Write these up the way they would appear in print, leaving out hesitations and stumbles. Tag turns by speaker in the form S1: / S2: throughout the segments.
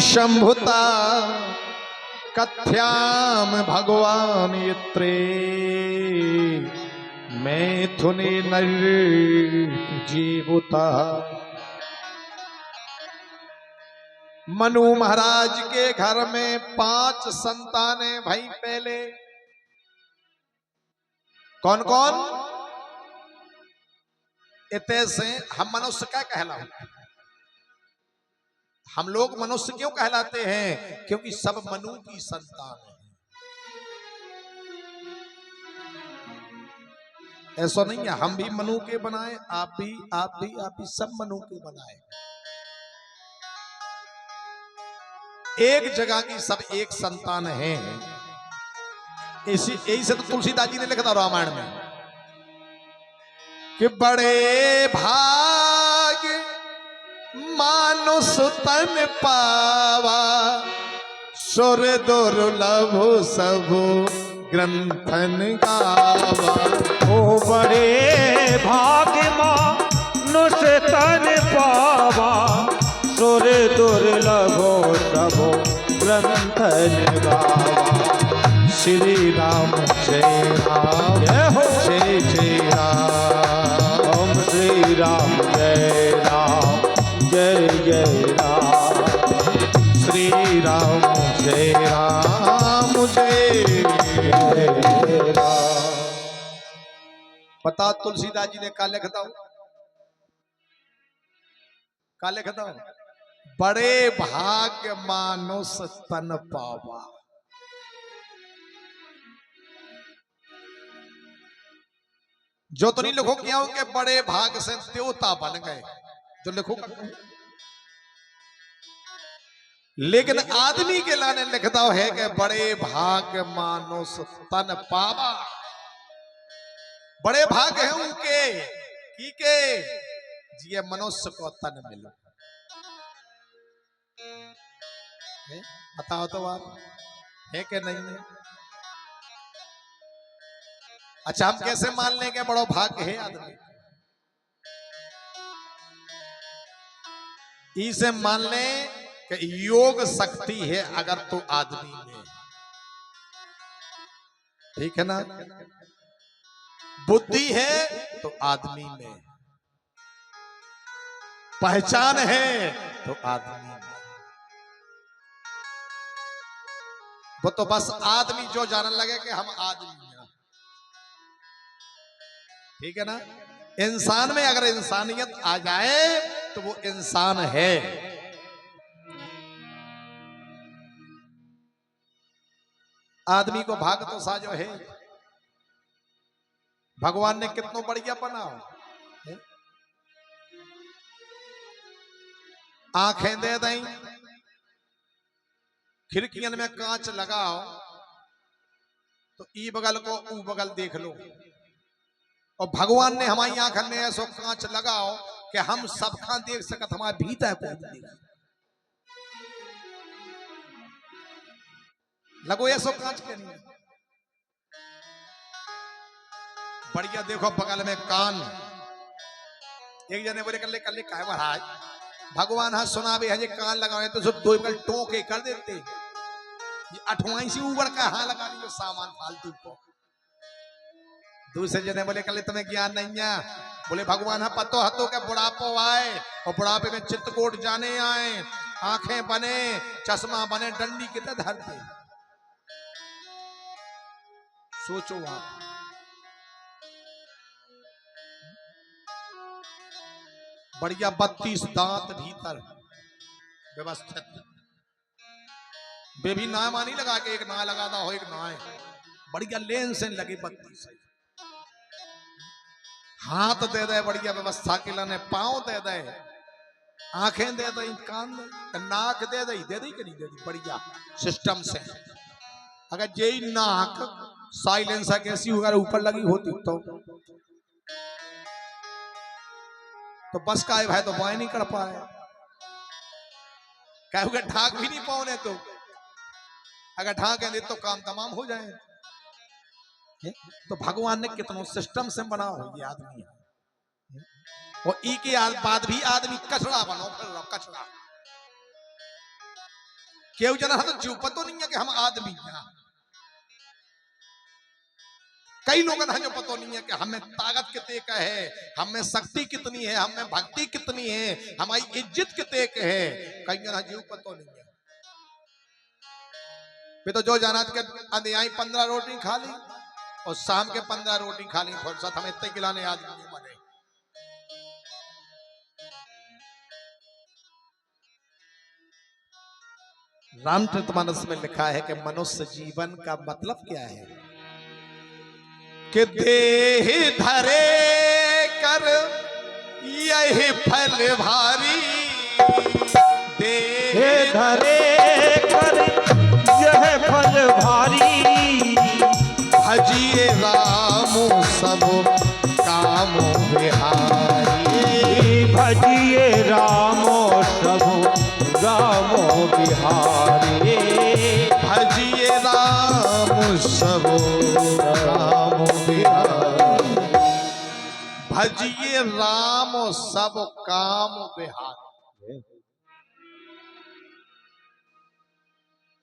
S1: शंभुता कथ्याम भगवान यत्रे मैथुने नर जीवुता। मनु महाराज के घर में 5 संतानें भाई। पहले कौन कौन? इतने से हम मनुष्य क्या कहलाते? हम लोग मनुष्य क्यों कहलाते हैं? क्योंकि सब मनु की संतान है। ऐसा नहीं है हम भी मनु के बनाए, आप भी सब मनु के बनाए। एक जगह की सब एक संतान है। यही से तो तुलसीदास जी ने लिखा था रामायण में कि बड़े भाग मानुष तन पावा सुर दुर्लभ सब ग्रंथन गावा।
S2: ओ बड़े भाग मानुष तन पावा सुर दुर्लभ सब ग्रंथन गावा।
S1: श्री राम जय राम
S2: जय हो
S1: जय जय राम।
S2: श्री राम जय राम जय जय राम।
S1: श्री राम जय राम जय जय राम। बता तुलसीदास जी ने का लिखता हूं? का लिखता हूं? बड़े भाग्य मानुष तन पावा। जो तो नहीं लिखो क्या हो कि बड़े भाग से देवता बन गए, जो लिखो। लेकिन आदमी के लाने लिखता है कि बड़े भाग मानुष तन पावा। बड़े भाग है उनके की के जिये मनुष्य को तन मिला। बताओ तो आप है कि नहीं है? अच्छा हम कैसे मान लें कि बड़ो भाग्य है आदमी? इसे मान लें कि योग शक्ति है अगर तो आदमी में, ठीक है ना? बुद्धि है तो आदमी में, पहचान है तो आदमी में। वो तो बस आदमी जो जानने लगे कि हम आदमी हैं, ठीक है ना? इंसान में अगर इंसानियत आ जाए तो वो इंसान है। आदमी को भाग तो साजो है। भगवान ने कितना बढ़िया बनाओ, आंखें दे दें, खिड़कियों में कांच लगाओ तो ई बगल को ऊ बगल देख लो। और भगवान ने हमारी आंख में ऐसा कांच लगाओ कि हम सब खां देख सकत, हमारे भीतर को देख लगो ऐसा कांच के नहीं। बढ़िया देखो बगल में कान। एक जने बोले कल कल काय महाराज भगवान हाँ सुना भी है कान लगाए तो सब दो कल टोके कर देते। ये 8वां से ऊपर का हाँ लगा लीजिए सामान फालतू को। दूसरे जने बोले कल तुम्हें ज्ञान नहीं है। बोले भगवान हाँ पतो हतो के बुढ़ापो आए और बुढ़ापे में चित्तकोट जाने आए, आंखें बने, चश्मा बने, डंडी कितने धरते। सोचो आप, बढ़िया 32 दांत भीतर व्यवस्थित। बेबी ना मानी लगा के एक ना लगाता हो, एक ना है बढ़िया लेन से लगे 32। हाथ दे दे बढ़िया व्यवस्था के लाने, पांव दे दे, आंखें दे दे, कान दे, नाक दे दे कि नहीं दे दी बढ़िया सिस्टम से। अगर यही नाक साइलेंसर कैसी वगैरह ऊपर लगी होती तो बस का है भाई तो बाएं नहीं कर पाए, कहोगे ढाक भी नहीं पाओने। तो अगर ढाक है तो काम तमाम हो जाए। तो भगवान ने कितना सिस्टम से बना हो ये आदमी है। और ई के बाद भी आदमी कचड़ा बनो, फिर कचड़ा केव जना तो जीव पतो नहीं है कि हम आदमी हैं। कई लोग हैं जो पतो नहीं है कि हमें ताकत कितने का है, हमें शक्ति कितनी है, हमें भक्ति कितनी है, हमारी इज्जत कितने के है। कई जना जीव पतो नहीं है। फिर तो जो जाना के अंधियाई 15 रोटी खा ली और शाम के 15 रोटी खा ली, फुर्सत हमें इतने खिलाने आदमी नहीं बने। रामचरितमानस में लिखा है कि मनुष्य जीवन का मतलब क्या है कि देह धरे कर यही फल भारी,
S2: हे धरे कर यह फल भारी,
S1: भजिए राम सब काम बिहारी,
S2: भजिए रामो सब रामो बिहारी,
S1: भजिए राम सब राम बिहारी, भजिए राम सब काम बिहारी।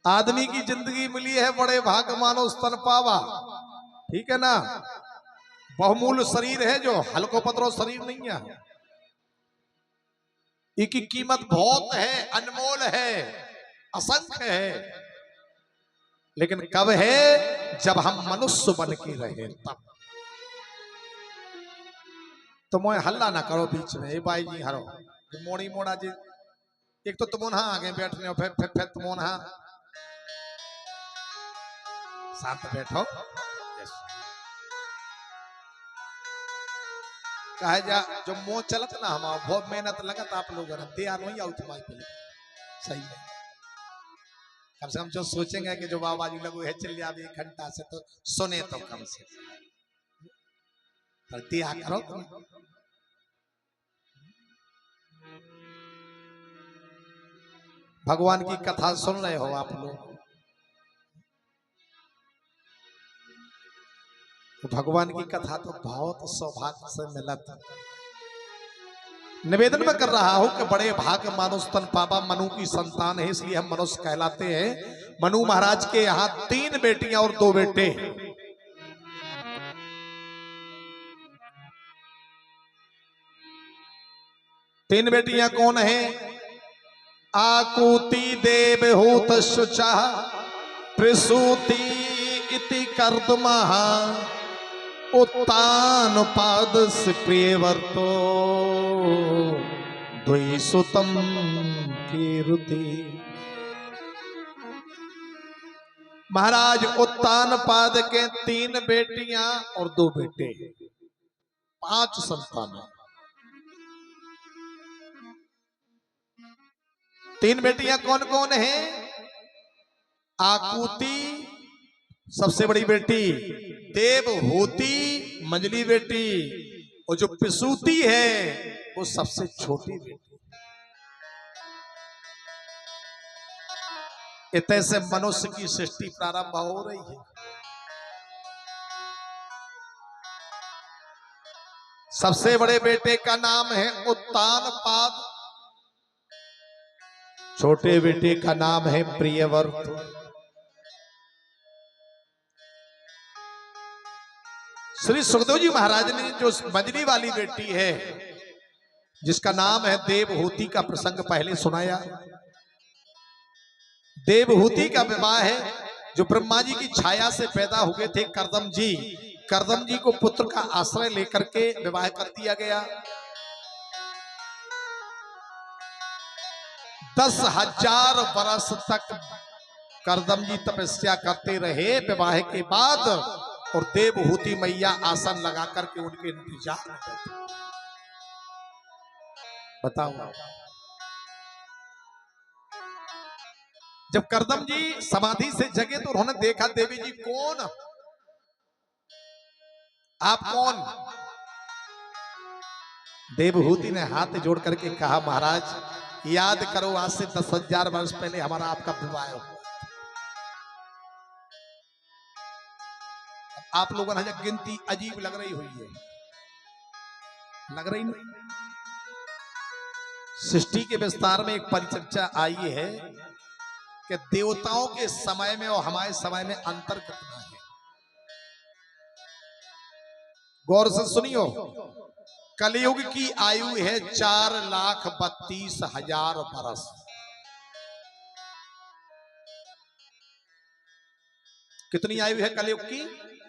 S1: आदमी की जिंदगी मिली है बड़े भाग मानो स्तन पावा, ठीक है ना। बहुमूल्य शरीर है जो हल्को पतरो शरीर नहीं है। इसकी कीमत बहुत है, अनमोल है, असंख्य है। लेकिन कब है? जब हम मनुष्य बन के रहे तब। तो मोए हल्ला ना करो बीच में, ए भाई जी हरो मोड़ी मोड़ा जी। एक तो तुम आगे बैठने हो, फिर तुम शांत बैठो। कहा जा जो मोह चलत ना हम बहुत मेहनत लगत आप लोगों ने दे आनो ही आउट माई पे सही है। कम से कम जो सोचेंगे कि जो बाबा जी लगो है चल जावे 1 घंटा से तो सुने तो कम से पर दिया करो तुम। भगवान की कथा सुन रहे हो आप लोग, तो भगवान की कथा तो बहुत सौभाग्य से मिला था। निवेदन में कर रहा हूं कि बड़े भाग मानो स्तन पापा मनु की संतान है, इसलिए हम मनुष्य कहलाते हैं। मनु महाराज के यहां 3 बेटियां और 2 बेटे। तीन बेटियां कौन है? आकुति देवहूत शुचा प्रसूति इति कर्दमहा उत्तान पाद प्रियवर्तो द्वैसुतम कीर्ति। महाराज उत्तान पाद के 3 बेटियां और 2 बेटे, 5 संतान। 3 बेटियां कौन कौन है? आकुति सबसे बड़ी बेटी, देवहूति मंझली बेटी, और जो प्रसूति है वो सबसे छोटी बेटी। इतने से मनुष्य की सृष्टि प्रारंभ हो रही है। सबसे बड़े बेटे का नाम है उत्तान पाद, छोटे बेटे का नाम है प्रियवर्त। श्री सुखदेव जी महाराज ने जो मंझली वाली बेटी है जिसका नाम है देवहूति का प्रसंग पहले सुनाया। देवहूति का विवाह है जो ब्रह्मा जी की छाया से पैदा हुए थे करदम जी। करदम जी को पुत्र का आश्रय लेकर के विवाह कर दिया गया। 10,000 वर्ष तक करदम जी तपस्या करते रहे विवाह के बाद, और देवहूति मैया आसन लगा करके उनके इंतजार में बैठी। बताओ, जब करदम जी समाधि से जगे तो उन्होंने देखा देवी जी कौन, आप कौन? देवहूति ने हाथ जोड़ करके कहा महाराज याद करो आज से 10,000 वर्ष पहले हमारा आपका विवाह हुआ। आप लोगों ने गिनती अजीब लग रही हुई है, लग रही नहीं? सृष्टि के विस्तार में एक परिचर्चा आई है कि देवताओं के समय में और हमारे समय में अंतर कितना है। गौर से सुनियो, कलयुग की आयु है 4,32,000 वर्ष। कितनी आयु है कलयुग की?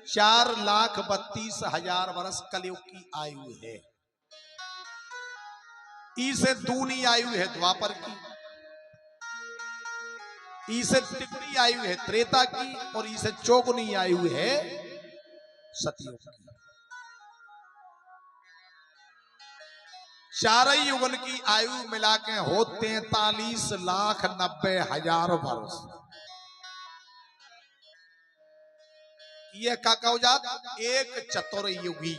S1: 4,32,000 वर्ष कलयुग की आयु है। ई से दूनी आयु है द्वापर की, ई से तिगुनी आयु है त्रेता की, और ई से चौगुनी आयु है सतयुग की। चार युगन की आयु मिला के हो 43,90,000 वर्ष। ये का हो जात? एक चतुर्युगी।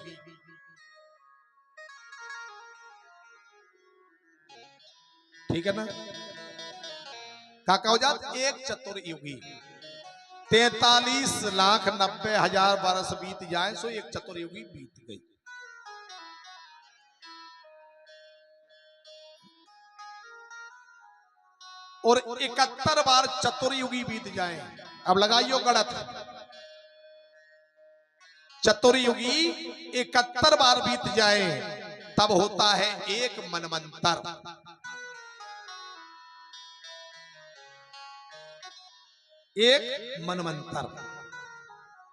S1: ठीक है ना? का हो जात? एक चतुर्युगी। 43,90,000 वर्ष बीत जाए सो एक चतुर्युगी बीत गई। और 71 बार चतुर्युगी बीत जाए। अब लगाइयो गणत, चतुर्युगी 71 बार बीत जाए तब होता है एक मनवंतर। एक मनवंतर।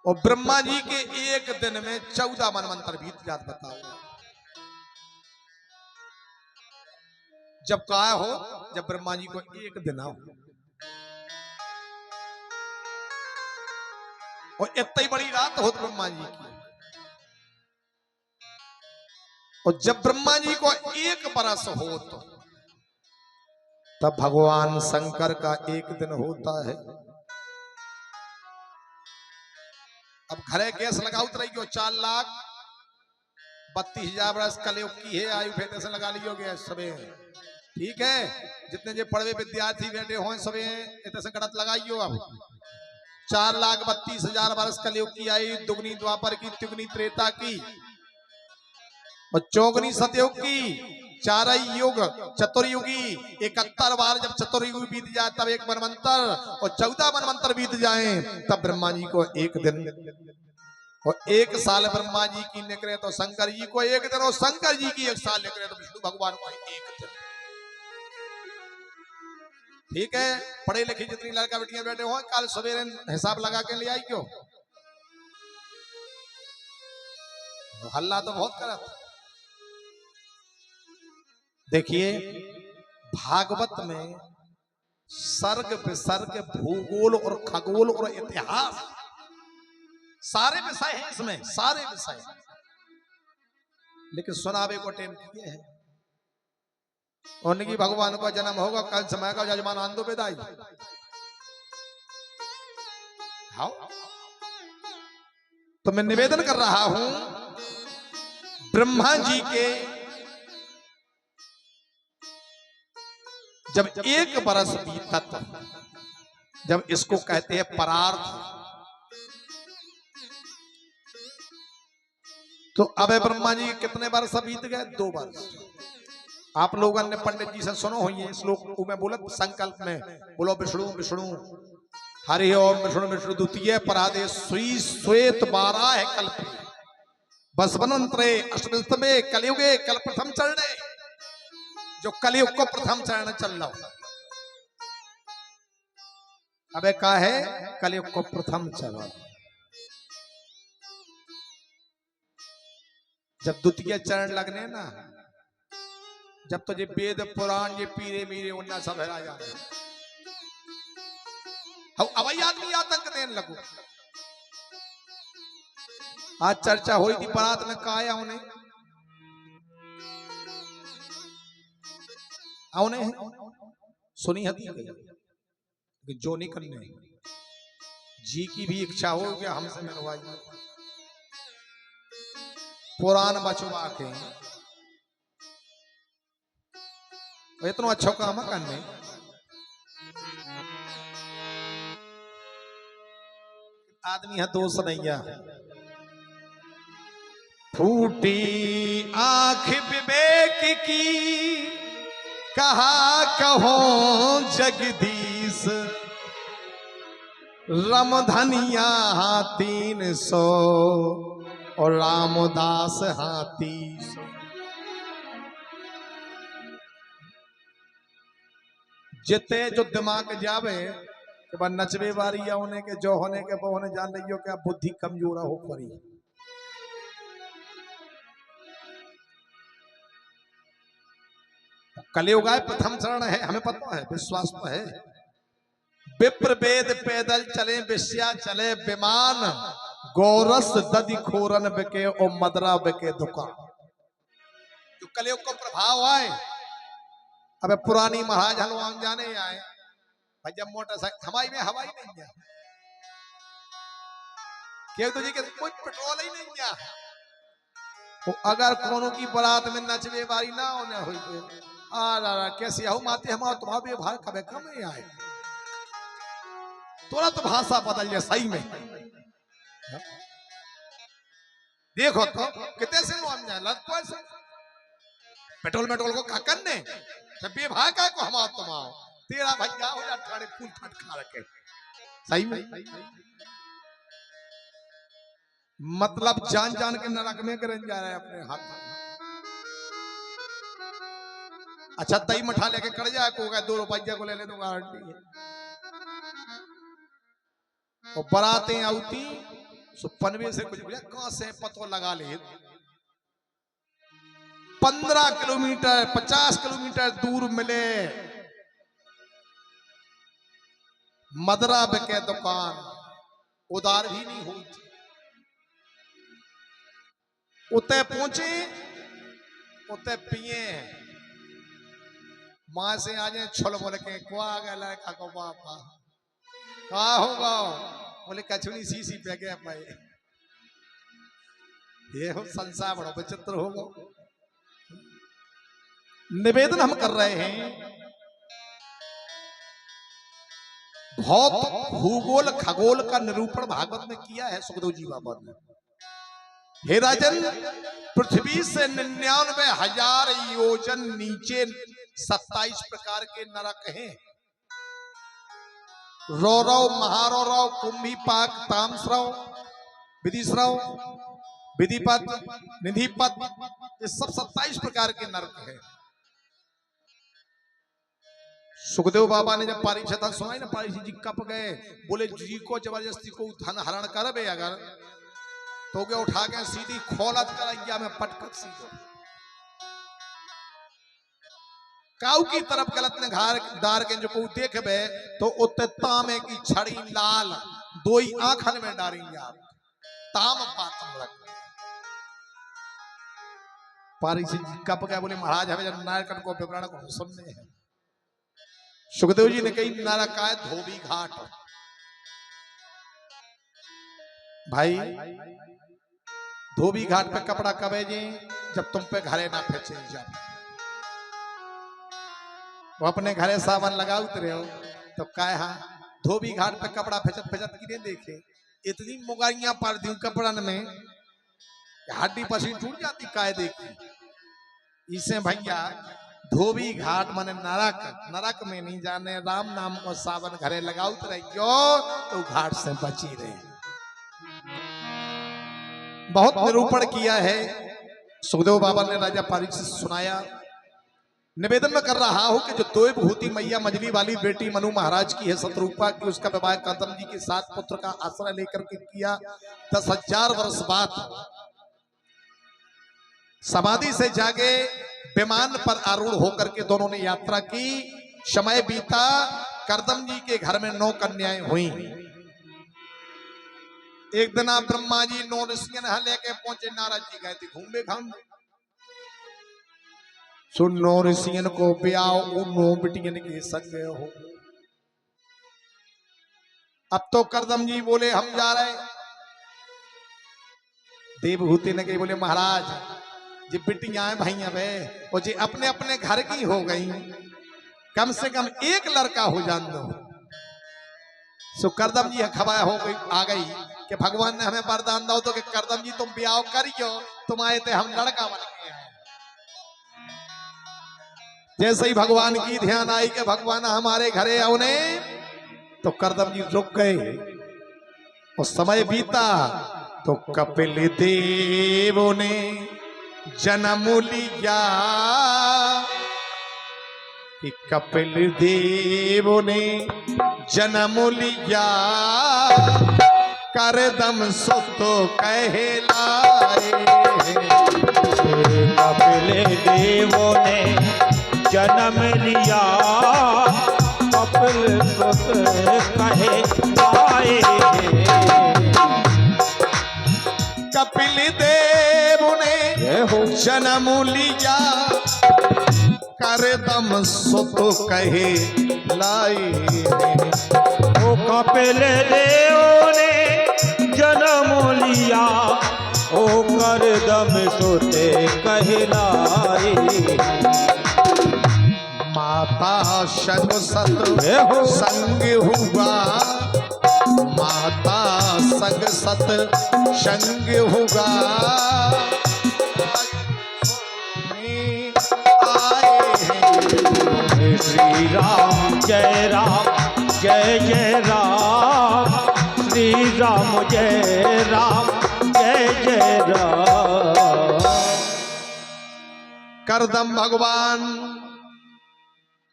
S1: और ब्रह्मा जी के एक दिन में 14 मनवंतर बीत जात। बताओ जब कहा हो, जब ब्रह्मा जी को एक दिन हो, और इतनी बड़ी रात हो ब्रह्मा जी की, और जब ब्रह्मा जी को एक बरस हो तो तब भगवान शंकर का एक दिन होता है। अब घरे गैस लगा उतरी क्यों? 4,32,000 वर्ष कलयुग की है आयु, फिर से लगा लियो गैस सबे। ठीक है, जितने जो पढ़वे विद्यार्थी बैठे हो सबे इतने से गणत लगाइयो। अब 4,32,000 वर्ष कलयुग की आयु, दुगनी द्वापर की, तिगुनी त्रेता की, और चौगुनी सतयुग की। चार युग चतुर्युगी। 71 बार जब चतुर्युगी बीत जाए तब एक मनवंतर, और 14 मनवंतर बीत जाए तब ब्रह्मा जी को एक दिन। और एक साल ब्रह्मा जी की निकले तो शंकर जी को एक दिन, और शंकर जी की एक साल निकले तो विष्णु भगवान को एक दिन। ठीक है, पढ़े लिखे जितनी लड़का बेटियां बैठे हो कल सवेरे हिसाब लगा के ले आई क्यों? हल्ला तो बहुत करत। देखिए भागवत में सर्ग विसर्ग भूगोल और खगोल और इतिहास सारे विषय हैं इसमें, सारे विषय। लेकिन सुनावे को टेम किए हैं। उनकी भगवान का जन्म होगा कल समय का जजमान आंदो बेदाई। हाँ, तो मैं निवेदन कर रहा हूं ब्रह्मा जी के जब एक बरस बीतत, जब इसको कहते हैं परार्थ, तो अब ब्रह्मा जी कितने वर्ष बीत गए? 2 वर्ष। आप लोगों ने पंडित जी से सुनो हो ये श्लोक में बोलत संकल्प में बोलो विष्णु विष्णु हरि ओम विष्णु विष्णु द्वितीय परादे श्री श्वेत 12 है कल्प बसवनंत्रे अष्टमे कलयुगे कल प्रथम चरणे। जो कलयुग को प्रथम चरण चल रहा। अबे का है? कलयुग को प्रथम चरण। जब द्वितीय चरण लगने ना, जब तो ये वेद पुराण ये पीरे मीरे उन्ना सब है राजा अब आदमी आतंक देने लगो। आज चर्चा हुई थी बारात में का आया उन्हें आउने सुनी हती कि जो नहीं करने जी की भी इच्छा हो कि हमसे मिलवाई पुराण बचवा के इतना अच्छा काम करने। आदमी है दोस्त नहीं है। फूटी आंख विवेक की कहा कहो जगदीश रमधनिया हाँ 300 और रामदास हाँ 30। जिते जो दिमाग जावे कि बस नचवे वारी या होने के जो होने के वो होने जान रही हो क्या बुद्धि कमजोर हो पड़ी। कलयुग आए प्रथम चरण है, हमें पता है, विश्वास तो है। विप्र वेद पैदल चले, विश्या चले विमान, गौरस दधि खोरन बिके और मदरा बिके दुकान। जो कलयुग को प्रभाव आए, अबे पुरानी महाराज हलवान जाने आए भाई, जब मोटरसाइकिल हवाई में हवाई नहीं है, क्यों तुझे के कोई पेट्रोल ही नहीं है। वो अगर कोनो की बारात में नचवे वाली ना होने हुई आ कैसी हो माते हम तुम्हारा व्यवहार कभी कम नहीं आए, तुरंत भाषा बदल जाए सही में। देखो तो कितने से हम जाए लग तो पेट्रोल मेट्रोल को काकन ने व्यवहार का को हम तुम तेरा भैया हो जा ठाड़े फूल खटखा रखे सही में। मतलब जान जान के नरक में करने जा रहे हैं अपने हाथ में। अच्छा दही मठा लेके कर जाए को 2 रुपया को ले ले तो गारंटी है। और बरातें आउती सो पनवे से कुछ कहां से पतो लगा ले 15 किलोमीटर 50 किलोमीटर दूर मिले मदरा बिके दुकान, उधार भी नहीं हुई थी। उते पहुंचे उते पिए मां से आ जाए छल बोल के को आ गया लड़का को बापा का होगा बोले कछुनी सी पे गया भाई। ये हो संसार बड़ा विचित्र होगा। निवेदन हम कर रहे हैं भौत भूगोल खगोल का निरूपण भागवत में किया है सुखदेव जी बाबा ने। हे राजन, पृथ्वी से 99,000 योजन नीचे 27 प्रकार के नरक हैं। रौरव, महारौरव, कुंभीपाक, तामस्रव, विधिस्रव, विधिपत, निधिपत, ये सब 27 प्रकार के नरक हैं। सुखदेव बाबा ने जब परीक्षा था सुनाई ना, परीक्षा जी कप गए, बोले जी को जबरदस्ती को धन हरण कर बे अगर तो क्या उठा के सीधी खोलत कर में पटकत सीधो काऊ की तरफ गलत ने घार दार के जो को देख बे तो उते तामे की छड़ी लाल 2 आंखन में डारी यार ताम पातम लग परीक्षा जी कप गए, बोले महाराज हमें जब नारकट को विवरण को सुनने हैं। सुखदेव जी ने कही नरक है धोबी घाट। भाई धोबी घाट पे कपड़ा कबे जी जब तुम पे घरे ना फेंचे जब वो अपने घरे सावन लगा उतरे हो तो काय हाँ धोबी घाट पे कपड़ा फेंचत फेंचत की नहीं देखे इतनी मुगारियां पार दी कपड़न में हड्डी पसीन टूट जाती काय देखी। इसे भैया धोबी घाट माने नरक, नरक में नहीं जाने राम नाम को सावन घरे लगाओ तो घाट से बची रहे। बहुत निरूपण किया है सुखदेव बाबा ने राजा परीक्षित से सुनाया। निवेदन में कर रहा हूं कि जो दो भूति मैया मजली वाली बेटी मनु महाराज की है शत्रुपा की, उसका विवाह कदम जी के साथ पुत्र का आश्रय लेकर के किया। 10,000 वर्ष बाद समाधि से जागे विमान पर आरूढ़ होकर के दोनों ने यात्रा की। समय बीता, करदम जी के घर में 9 कन्याएं हुई। एक दिन आप ब्रह्मा जी 9 ऋषियन लेके पहुंचे, नारद जी गए थे घूमे घाम। सुन 9 ऋषियन को ब्याह उन 9 बिटियन के संग हो। अब तो करदम जी बोले हम जा रहे। देवभूति ने कही बोले महाराज जी बिटियां भाई अब वो जी अपने अपने घर की हो गई, कम से कम एक लड़का हो जान दो। सो करदम जी खबर हो गई आ गई कि भगवान ने हमें वरदान दो तो कि करदम जी तुम ब्याह करियो, तुम आए थे हम लड़का बन के आए। जैसे ही भगवान की ध्यान आई कि भगवान हमारे घरे आओने तो करदम जी रुक गए। और समय बीता तो कपिल देव ने जन्म लिया कि कपिल देव ने जन्म लिया करदम सुत कहलाए।
S2: कपिल देवों ने जन्म लिया कपिल सुत कहलाए।
S1: कपिल देव ने जन्म लिया करदम सुत कहे लाए।
S2: ओ कपिल देव ने जन्म लिया ओ करदम सुत कहलाए।
S1: माता संग सत संग हुआ माता संग सत संग हुआ
S2: श्री राम जय जय राम श्री राम जय जय राम।
S1: करदम भगवान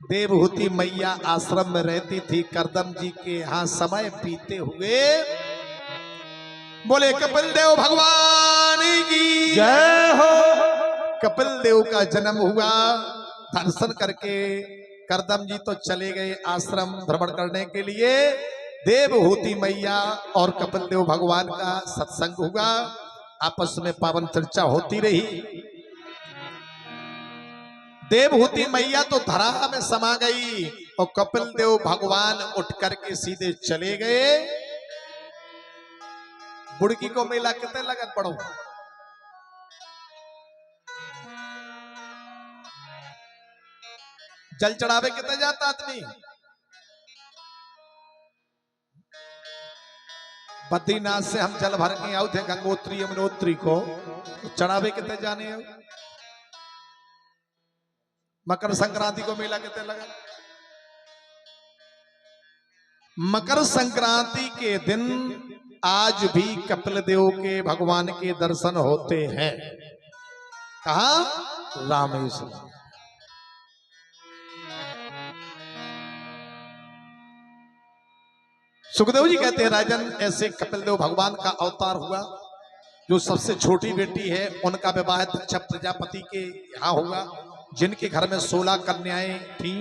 S1: देवहूति मैया आश्रम में रहती थी। करदम जी के यहाँ समय बीते हुए बोले कपिल देव भगवान की
S2: जय हो।
S1: कपिल देव का जन्म हुआ। दर्शन करके करदम जी तो चले गए आश्रम भ्रमण करने के लिए। देवहूति मैया और कपिल देव भगवान का सत्संग हुआ। आपस में पावन चर्चा होती रही। देवहूति मैया तो धरा में समा गई और कपिल देव भगवान उठ करके सीधे चले गए। बुड़की को मेला कितने लगन पड़ो। जल चढ़ावे कितने जाता आदमी। बद्रीनाथ से हम जल भर के आए थे गंगोत्री यमुनोत्री को। चढ़ावे कितने जाने हो। मकर संक्रांति को मेला कितने लगा। मकर संक्रांति के दिन आज भी कपिल देव के भगवान के दर्शन होते हैं। कहा रामेश्वर। सुखदेव जी कहते हैं राजन ऐसे कपिल देव भगवान का अवतार हुआ। जो सबसे छोटी बेटी है उनका विवाह दक्ष प्रजापति के यहाँ हुआ। जिनके घर में 16 कन्याएं थी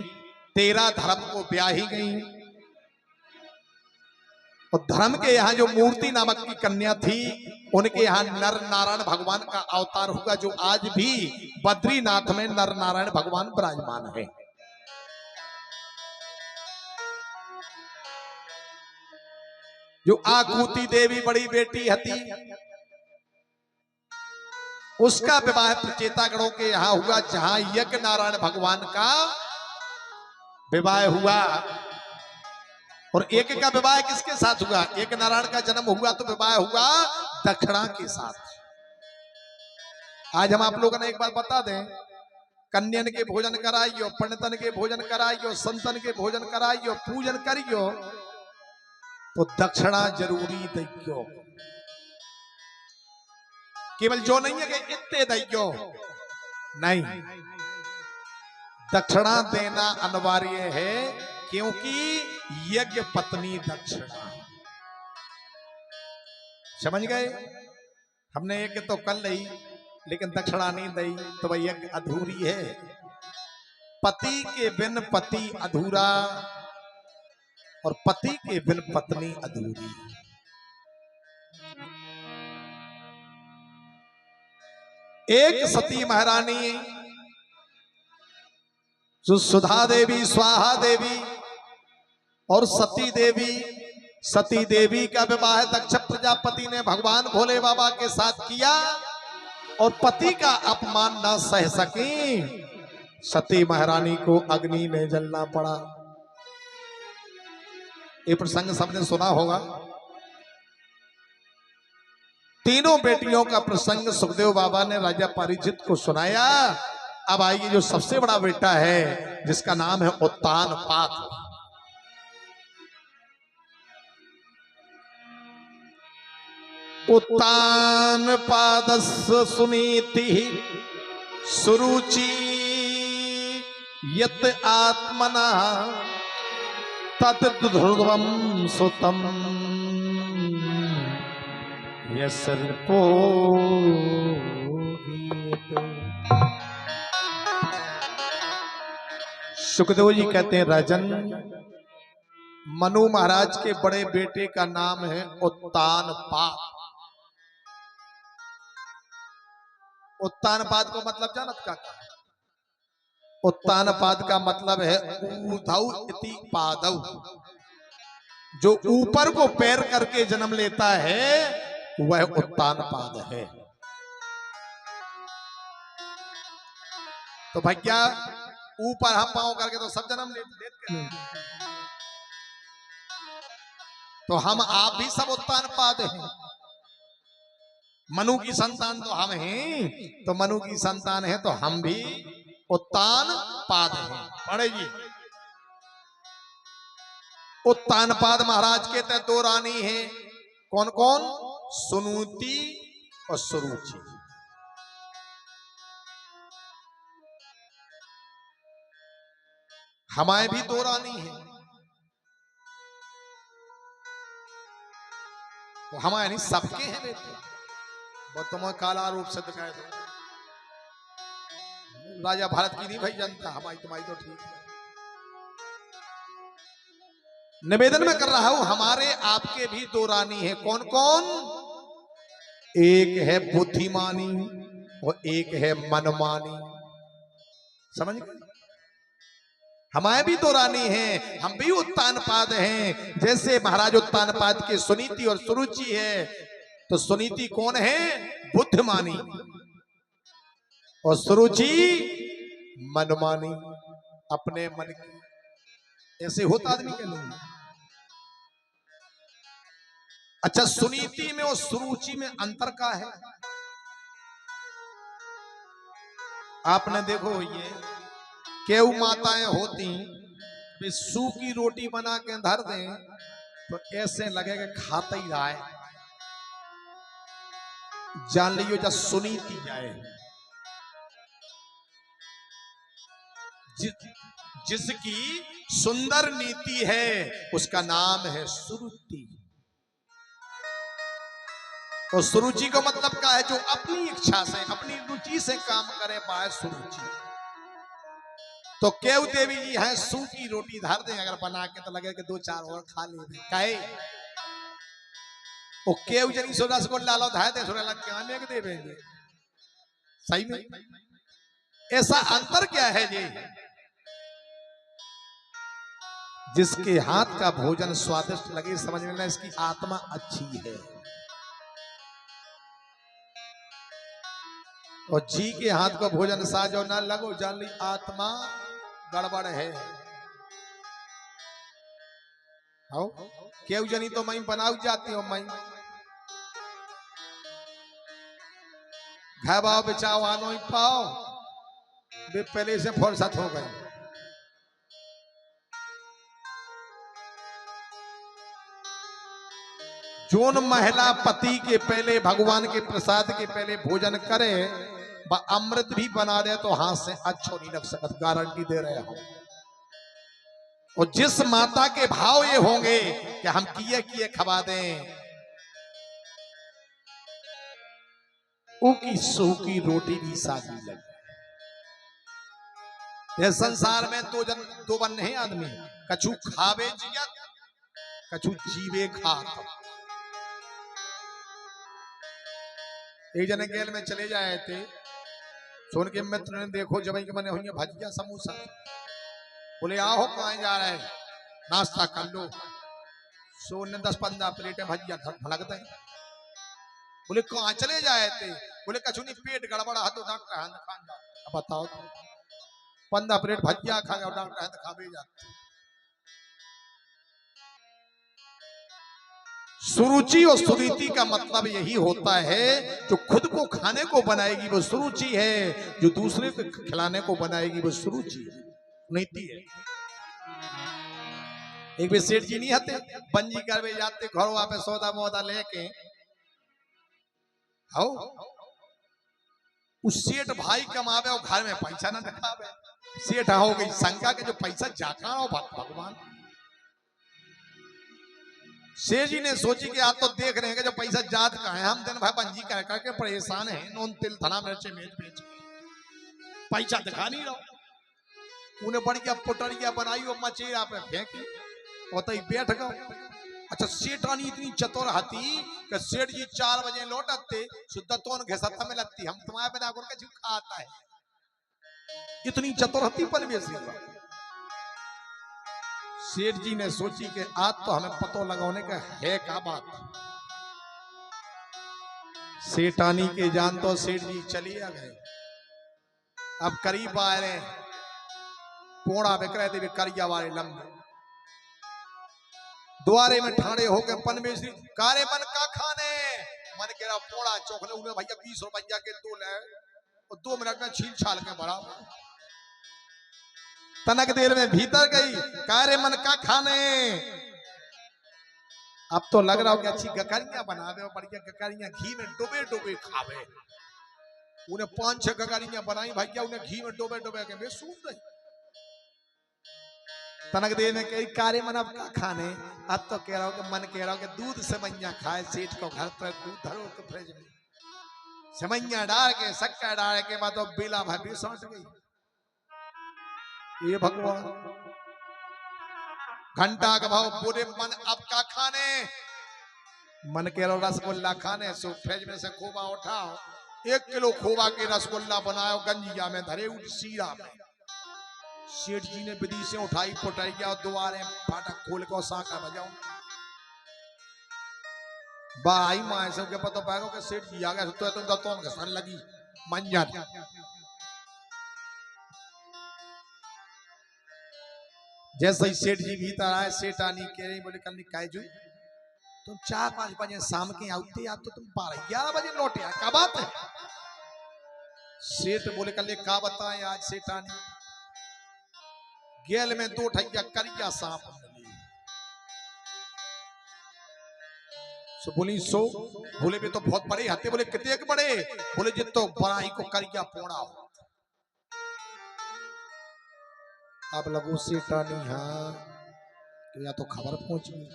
S1: 13 धर्म को ब्याही गई। और धर्म के यहाँ जो मूर्ति नामक की कन्या थी उनके यहाँ नर नारायण भगवान का अवतार हुआ। जो आज भी बद्रीनाथ में नर नारायण भगवान विराजमान है। जो आकूति देवी बड़ी बेटी हती उसका विवाह प्रचेतागणों के यहाँ हुआ। जहां यज्ञ नारायण भगवान का विवाह हुआ। और एक का विवाह किसके साथ हुआ। एक नारायण का जन्म हुआ तो विवाह हुआ दक्षिणा के साथ। आज हम आप लोगों ने एक बात बता दें। कन्यन के भोजन कराइयो पंडितन के भोजन कराइयो संतन के भोजन कराइयो पूजन करियो तो दक्षिणा जरूरी दैयो। केवल जो नहीं है कि इतने दैयो नहीं। दक्षिणा देना अनिवार्य है क्योंकि यज्ञ पत्नी दक्षिणा। समझ गए। हमने यज्ञ तो कर ली लेकिन दक्षिणा नहीं दी तो वह यज्ञ अधूरी है। पति के बिन पति अधूरा और पति के बिन पत्नी अधूरी। एक सती महारानी जो सुधा देवी स्वाहा देवी और सती देवी का विवाह दक्ष प्रजापति ने भगवान भोले बाबा के साथ किया और पति का अपमान न सह सकी। सती महारानी को अग्नि में जलना पड़ा। ये प्रसंग सबने सुना होगा। तीनों बेटियों का प्रसंग सुखदेव बाबा ने राजा परीक्षित को सुनाया। अब आइए जो सबसे बड़ा बेटा है जिसका नाम है उत्तानपाद। उत्तान पादस्य सुनीति सुरुचि यत आत्मना तत ध्रुवम सुतम यशर्पो। सुखदेव जी कहते हैं राजन, मनु महाराज के बड़े बेटे का नाम है उत्तानपाद। उत्तानपाद को मतलब जानत का? उत्तानपाद का मतलब है ऊर्ध्व इति पादौ, जो ऊपर को पैर करके जन्म लेता है वह उत्तानपाद है। तो भैया ऊपर हम पांव करके तो सब जन्म लेते हैं, तो हम आप भी सब उत्तानपाद हैं। मनु की संतान तो हम हैं, तो मनु की संतान है तो हम भी उत्तानपाद हैं। पढ़े जी, उत्तानपाद महाराज के तहत दो रानी हैं। कौन कौन? सुनीति और सुरुचि। हमारे भी दो रानी हैं, तो हमारे नहीं सबके हैं बेटे। वो तुम्हें काला रूप से दिखाए दो, राजा भारत की नहीं भाई जनता, हमारी तुम्हारी तो ठीक है। निवेदन में कर रहा हूं, हमारे आपके भी दो रानी है। कौन कौन? एक है बुद्धिमानी और एक है मनमानी। समझ गए? हमारे भी दो रानी हैं, हम भी उत्तानपाद हैं। जैसे महाराज उत्तानपाद के सुनीति और सुरुचि है, तो सुनीति कौन है? बुद्धिमानी, और सुरुचि मनमानी, अपने मन की। ऐसे होता आदमी के लोग। अच्छा, सुनीति में और सुरुचि में अंतर का है? आपने देखो, ये केव माताएं होती वे सूखी रोटी बना के धर दें तो ऐसे लगेगा खाता ही रहा है। जान लियो जब सुनीति जाए, जिसकी सुंदर नीति है उसका नाम है सुरुचि। और सुरुचि का मतलब क्या है? जो अपनी इच्छा से अपनी रुचि से काम करे पाए, सुरुचि। तो केव देवी जी हैं, सूखी रोटी धर दें अगर बना के तो लगे कि दो चार और खा ले काहे। वो केव जनी सो रसगुल्ला लो धाए दे सोरे लग के आने के देवेंगे। सही में ऐसा अंतर क्या है जी? जिसके हाथ का भोजन स्वादिष्ट लगे, समझ लेना इसकी आत्मा अच्छी है। और जी के हाथ का भोजन साजो ना लगो, जान ली आत्मा गड़बड़ है। आओ केव जनी तो मैं बनाऊ जाती हूं, मैं घाव बचाओ आनो ही पाओ वे पहले से फुर्सत हो गई। जोन महिला पति के पहले भगवान के प्रसाद के पहले भोजन करे, वह अमृत भी बना दे तो हाथ से अच्छो नहीं लग सकता, गारंटी दे रहे हो। और जिस माता के भाव ये होंगे कि हम किए किए खवा दें, उकी सूखी रोटी भी सागी लगे। ये संसार में दो बन है आदमी, कछु खावे जियत, कछु जीवे खात। एक जने गेल में चले जाए थे, सोन के मित्र ने देखो जब के मने हुई भजिया समोसा, बोले आओ कहाँ जा रहे हैं, नाश्ता कर लो। सोन ने 10-15 प्लेटें भजिया ढलक दें। बोले कहाँ चले जाए थे? बोले कछु नहीं, पेट गड़बड़ा है तो डॉक्टर है खान जा। बताओ, 15 प्लेट भजिया खा गया, डॉक्टर है तो खा भी जाते। सुरुचि और सुनीति का मतलब यही होता है, जो खुद को खाने को बनाएगी वो सुरुचि है, जो दूसरे को खिलाने को बनाएगी वो सुरुचि है, नीति है। एक भी सेठ जी नहीं आते, बंजी करवे जाते घर वहां पे सौदा मौदा लेके, हो उस सेठ भाई कमावे और घर में पैसा ना दिखावे। सेठ हो गई शंका के जो पैसा जाका हो भगवान। शेर जी ने सोची कि आप तो देख रहे हैं कि जो पैसा जात का है, हम दिन भाई पंजी कर करके परेशान है, नून तिल धना मिर्चे मेज बेच पैसा दिखा नहीं रहा। उन्हें बढ़िया पुटरिया बनाई और मचेरा पे फेंकी और तई बैठ गए। अच्छा सेठानी इतनी चतुर हती कि सेठ जी 4 बजे लौटते शुद्ध तोन घसता में लगती, हम तुम्हारे बिना गुड़ का खाता है। इतनी चतुर हती परमेश्वरी। सेठ जी ने सोची कि आज तो हमें पतो लगाने का है क्या बात। सेठानी के जान तो सेठ जी चलिए आ गए। अब करीब आ रहे पोड़ा बिक रहे थे करिया वाले लंबे द्वारे में ठाड़े होके परमेश्वरी कारे मन का खाने मन के रहा पोड़ा चौकले उन्हें भैया 20 रुपया के 2 ले और 2 मिनट में छील छाल के भरा। तनक देर में भीतर गई कारे मन का खाने। अब तो लग रहा हो कि अच्छी गकरियां बना दे, बढ़िया गकरियां घी में डुबे डुबे खावे। उन्हें 5-6 गकरियां बनाई भैया, उन्हें घी में डुबे डुबे के मैं सूख गई। तनक देर में कही कारे मन अब का खाने। अब तो कह रहा हूं कि मन कह रहा हूं कि दूध सेवैया खाए। सेठ को घर पर दूध धरो तो फ्रिज में सेवैया डाल के शक्कर डाल के बाद तो बेला भर भी सौंट गई। ये भगवान घंटा का भाव पूरे मन अब का खाने। मन के रसगुल्ला खाने सो फ्रिज में से खोबा उठाओ 1 किलो खोबा के रसगुल्ला बनाओ गंजिया में धरे उठ सीरा में। सेठ जी ने विधि से उठाई पुटरिया और द्वारे फाटक खोल को साका बजाओ। बाई माए सब के पता पाएगा कि सेठ जी आ गया तो तुम दतों के सन लगी मंजर। जैसे ही सेठ जी भीतर आए सेठानी कह रही बोले कल निकाय जू तुम 4-5 बजे शाम के आते आप तो तुम 12-11 बजे लौटे आ क्या बात है। सेठ बोले कल का बताएं आज सेठानी गेल में 2 ठैया करिया सांप मिली। सो बोली सो बोले भी तो बहुत बड़े हते। बोले कितने बड़े। बोले जितो बड़ा ही को करिया पोड़ा हो। अब लगो सेठानी हाँ या तो खबर पहुंच गई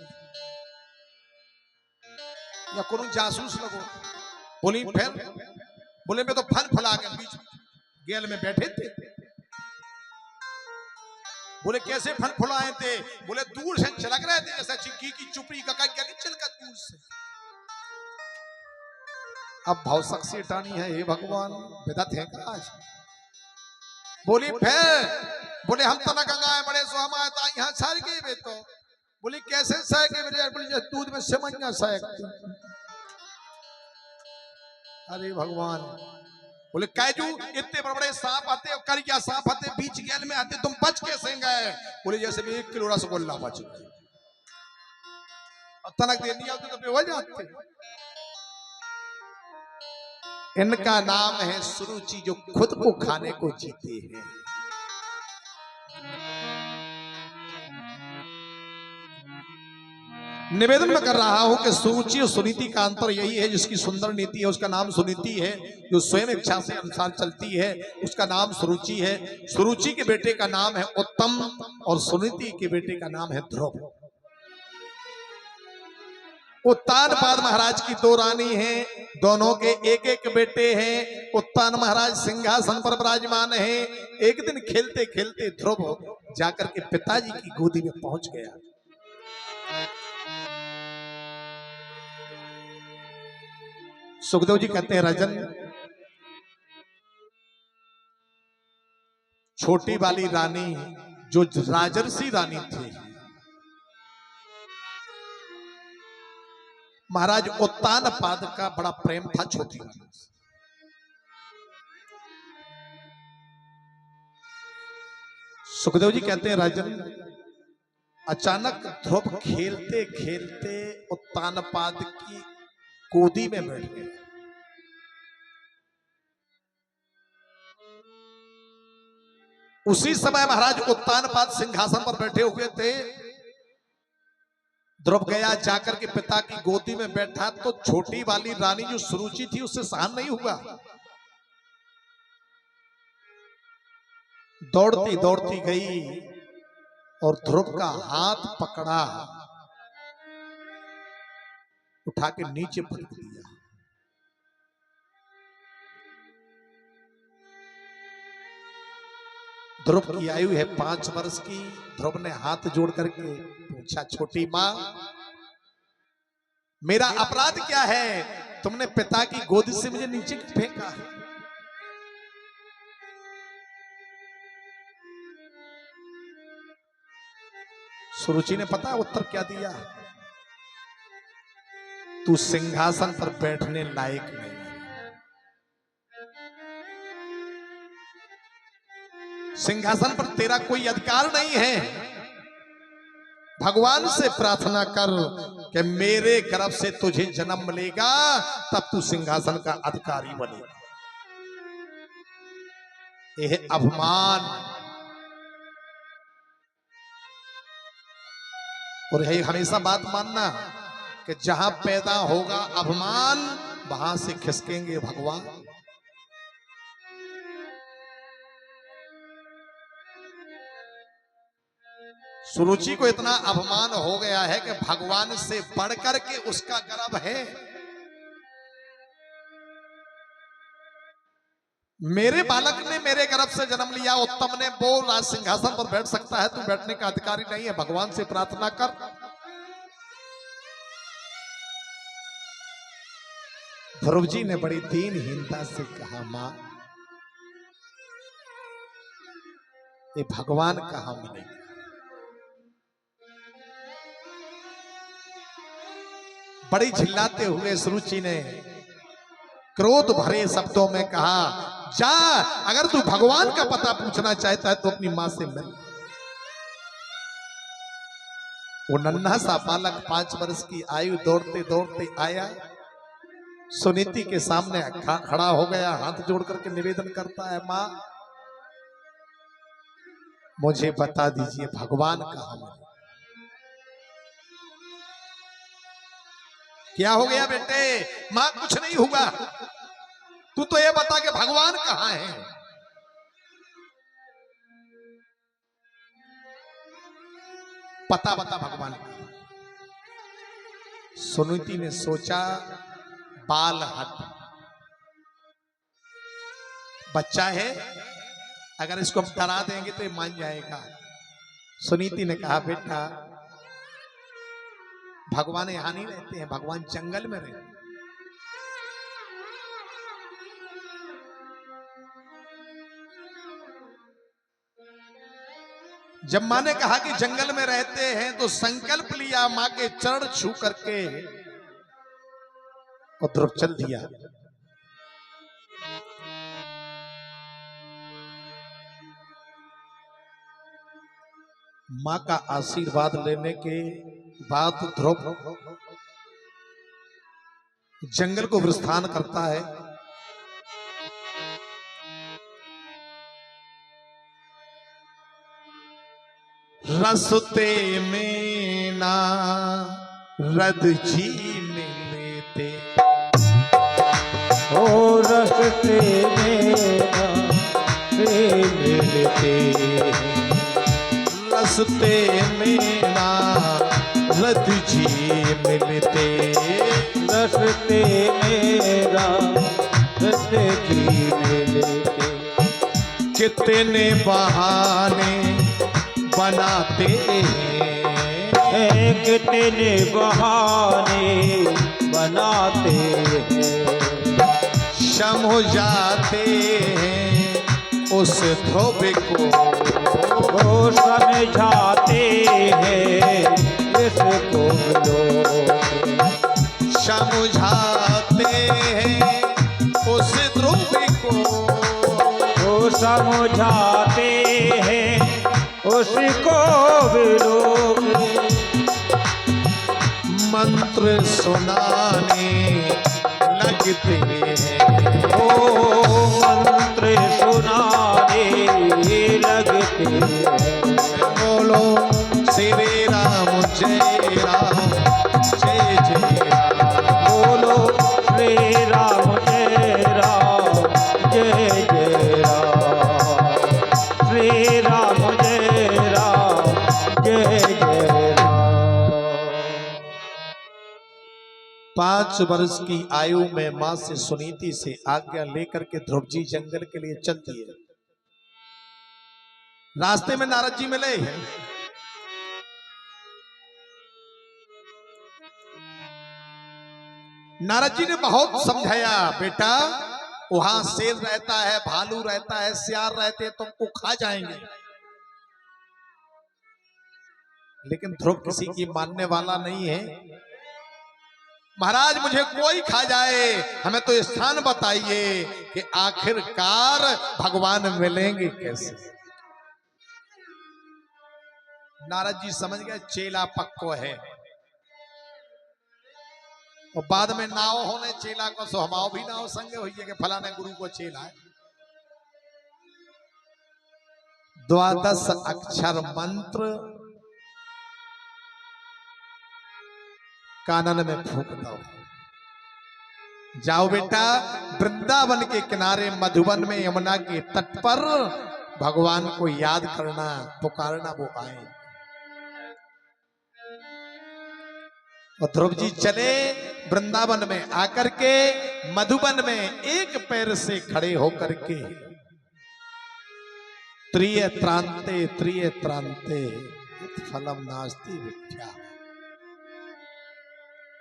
S1: या कोनो जासूस लगो। बोली फिर बोले मैं तो फल फला के बीच गेल में बैठे थे। बोले कैसे फल फुलाए थे। बोले दूर से छलक रहे थे जैसे चिक्की की चुपड़ी का क्या चिलका दूर से। अब भावसक सेठानी है हे भगवान बेदत है आज। बोली फिर बोले हम तना गंगाए बड़े सो हम आया यहाँ सर के बे तो। बोली कैसे सह के मेरे बोली दूध में सेवैया सह। अरे भगवान बोले कैजू इतने बड़े बड़े सांप आते करिया सांप आते बीच गेल में आते तुम बच कैसे गए। बोले जैसे भी 1 किलो रसगुल्ला बच गए और तनक देर नहीं आती तो बेवजह जाते। इनका नाम है सुरुचि जो खुद को खाने को जीते हैं। निवेदन में कर रहा हूं कि सुरुचि और सुनीति का अंतर यही है। जिसकी सुंदर नीति है उसका नाम सुनीति है, जो स्वयं इच्छा से अनुसार चलती है उसका नाम सुरुचि है। सुरुचि के बेटे का नाम है उत्तम और सुनीति के बेटे का नाम है ध्रुव। उत्तानपाद महाराज की 2 रानी हैं, दोनों के एक बेटे हैं। उत्तान महाराज सिंहासन पर विराजमान है। एक दिन खेलते खेलते ध्रुव जाकर के पिताजी की गोदी में पहुंच गया। सुखदेव जी कहते हैं राजन छोटी वाली रानी जो राजर्षि रानी थी महाराज उत्तानपाद का बड़ा प्रेम था छोटी रानी। सुखदेव जी कहते हैं राजन अचानक ध्रुव खेलते खेलते उत्तानपाद की गोदी में बैठ गए। उसी समय महाराज उत्तानपाद सिंहासन पर बैठे हुए थे। ध्रुव गया जाकर के पिता की गोदी में बैठा तो छोटी वाली रानी जो सुरुचि थी उससे सहन नहीं हुआ। दौड़ती दौड़ती गई और ध्रुव का हाथ पकड़ा, उठा के नीचे पटक दिया। ध्रुव की आयु है 5 वर्ष की। ध्रुव ने हाथ जोड़ करके पूछा, छोटी मां मेरा अपराध क्या है? तुमने पिता की गोद से मुझे नीचे फेंका। सुरुचि ने पता उत्तर क्या दिया? तू सिंहासन पर बैठने लायक नहीं। सिंहासन पर तेरा कोई अधिकार नहीं है। भगवान से प्रार्थना कर कि मेरे गर्भ से तुझे जन्म मिलेगा, तब तू सिंहासन का अधिकारी बनेगा। यह अपमान और यही हमेशा बात मानना कि जहां पैदा होगा अपमान, वहां से खिसकेंगे भगवान। सुरुचि को इतना अपमान हो गया है कि भगवान से बढ़कर के उसका गर्भ है। मेरे बालक ने मेरे गर्भ से जन्म लिया, उत्तम ने, वो राज सिंहासन पर बैठ सकता है, तू बैठने का अधिकारी नहीं है। भगवान से प्रार्थना कर। ध्रुव जी ने बड़ी दीनहीनता से कहा, मां ये भगवान कहां मिलेगा? बड़ी झिल्लाते हुए सुरुचि ने क्रोध भरे शब्दों में कहा, जा, अगर तू भगवान का पता पूछना चाहता है तो अपनी मां से मिल। वो नन्हा सा बालक 5 वर्ष की आयु दौड़ते दौड़ते आया, सुनीति के सामने खड़ा हो गया, हाथ जोड़ करके निवेदन करता है, मां मुझे बता दीजिए भगवान कहां है? क्या हो गया बेटे? मां कुछ नहीं हुआ, तू तो ये बता कि भगवान कहां है? पता बता भगवान का। सुनीति ने सोचा, बाल हट, बच्चा है, अगर इसको हम डरा देंगे तो ये मान जाएगा। सुनीति ने कहा, बेटा भगवान यहां नहीं रहते हैं, भगवान जंगल में रहते हैं। जब मां ने कहा कि जंगल में रहते हैं तो संकल्प लिया मां के चरण छू करके और ध्रुव चल दिया। मां का आशीर्वाद लेने के बाद ध्रुव जंगल को प्रस्थान करता है। रस्ते में ना रद जी मिलते,
S2: ओ रस्ते में ना मिलते,
S1: रस्ते में ना रद जी मिलते,
S2: रस्ते मेरा रस्ते जी मिलते।
S1: कितने बहाने बनाते
S2: हैं, कितने बहाने बनाते हैं,
S1: शम हो जाते हैं उस ध्रुव को,
S2: वो समझाते हैं इसको लोग,
S1: समझाते हैं उस ध्रुव को,
S2: वो समझाते हैं उसको भी लोग,
S1: मंत्र सुनाने लगते हैं,
S2: ओ मंत्र सुनाने लगते हैं।
S1: बोलो श्री राम जय राम, जय राम।
S2: बोलो श्री राम जय राम जय जय राम। श्री राम जय राम जय जय राम।
S1: 5 वर्ष की आयु में मां से सुनीति से आज्ञा लेकर के ध्रुव जी जंगल के लिए चल दिए। रास्ते में नारद जी मिले हैं। नारद जी ने बहुत समझाया, बेटा वहां शेर रहता है, भालू रहता है, सियार रहते हैं, तुमको खा जाएंगे। लेकिन ध्रुव किसी की मानने वाला नहीं है। महाराज मुझे कोई खा जाए, हमें तो स्थान बताइए कि आखिरकार भगवान मिलेंगे कैसे। नारद जी समझ गए चेला पक्को है। और बाद में नाव होने चेला को सोहमाओ भी नाव संगे हुई है कि फलाने गुरु को चेला है। 12 अक्षर मंत्र कानन में फूंक दो। जाओ बेटा वृंदावन के किनारे मधुबन में यमुना के तट पर भगवान को याद करना, पुकारना, वो आए। और ध्रुव जी चले वृंदावन में आकर के मधुबन में एक पैर से खड़े होकर के त्रिय त्रांते फलम नास्ति विख्या,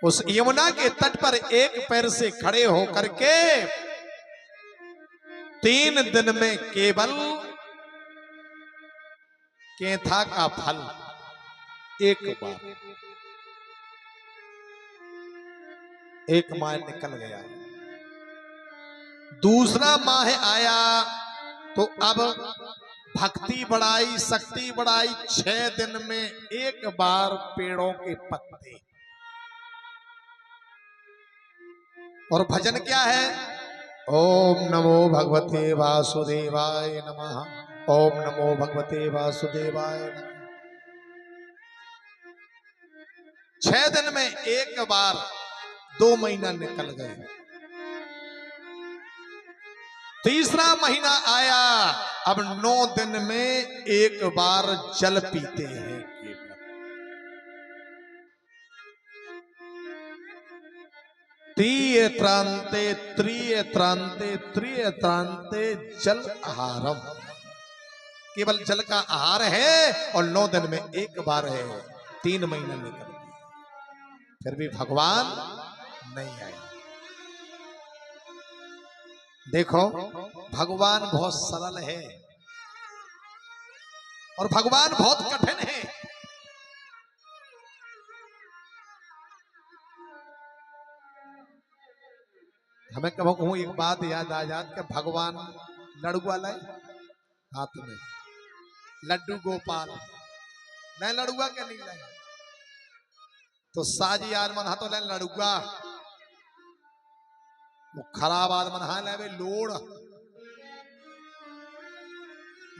S1: उस यमुना के तट पर एक पैर से खड़े होकर के 3 दिन में केवल केथा का फल एक माह निकल गया। दूसरा माह आया तो अब भक्ति बढ़ाई, शक्ति बढ़ाई। 6 दिन में एक बार पेड़ों के पत्ते। और भजन क्या है? ओम नमो भगवते वासुदेवाय नमः, ओम नमो भगवते वासुदेवाय नमः। 6 दिन में एक बार 2 महीना निकल गए। तीसरा महीना आया, अब 9 दिन में एक बार जल पीते हैं। त्रिय त्रांते जल आहारम, केवल जल का आहार है और 9 दिन में एक बार है। 3 महीने निकल गए, फिर भी भगवान नहीं आए। देखो भगवान बहुत सरल है और भगवान बहुत कठिन है। हमें कभी कहूं एक बात याद आ जात कि भगवान लड़ुआ लाए हाथ में, लड्डू गोपाल नहीं, लड़ुआ के नहीं लाए तो साजी आदमन हाथों ले लड़ुआ, वो खराब आदमन हा ले लोड़।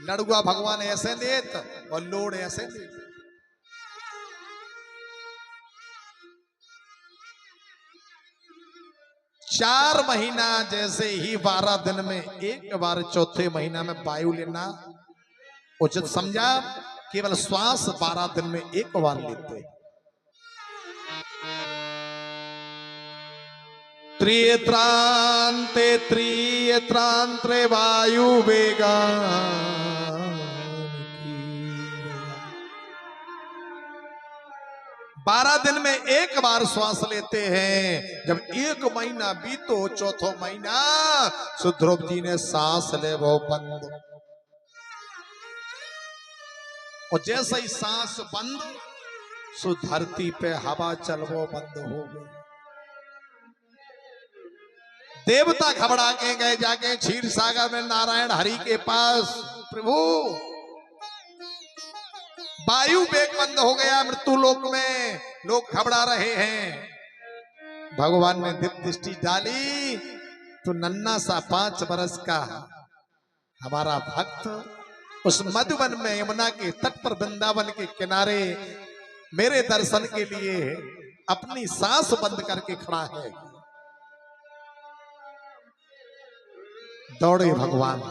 S1: लड़ुआ भगवान ऐसे देत और लोड़ ऐसे देत। चार महीना जैसे ही 12 दिन में एक बार, चौथे महीना में वायु लेना उचित समझा। केवल श्वास 12 दिन में एक बार लेते। त्रियत्रांत्रे वायु वेगा, 12 दिन में एक बार श्वास लेते हैं। जब 1 महीना बीतो, चौथा महीना ध्रुव जी ने सांस ले वो बंद। और जैसे ही सांस बंद, धरती पे हवा चल वो बंद हो गई। देवता घबरा के गए जाके क्षीर सागर में नारायण हरि के पास, प्रभु वायु वेग बंद हो गया, मृत्यु लोक में लोग घबरा रहे हैं। भगवान ने दिव्य दृष्टि डाली तो नन्ना सा 5 वर्ष का हमारा भक्त उस मधुवन में, यमुना के तट पर, वृंदावन के किनारे मेरे दर्शन के लिए अपनी सांस बंद करके खड़ा है। दौड़े भगवान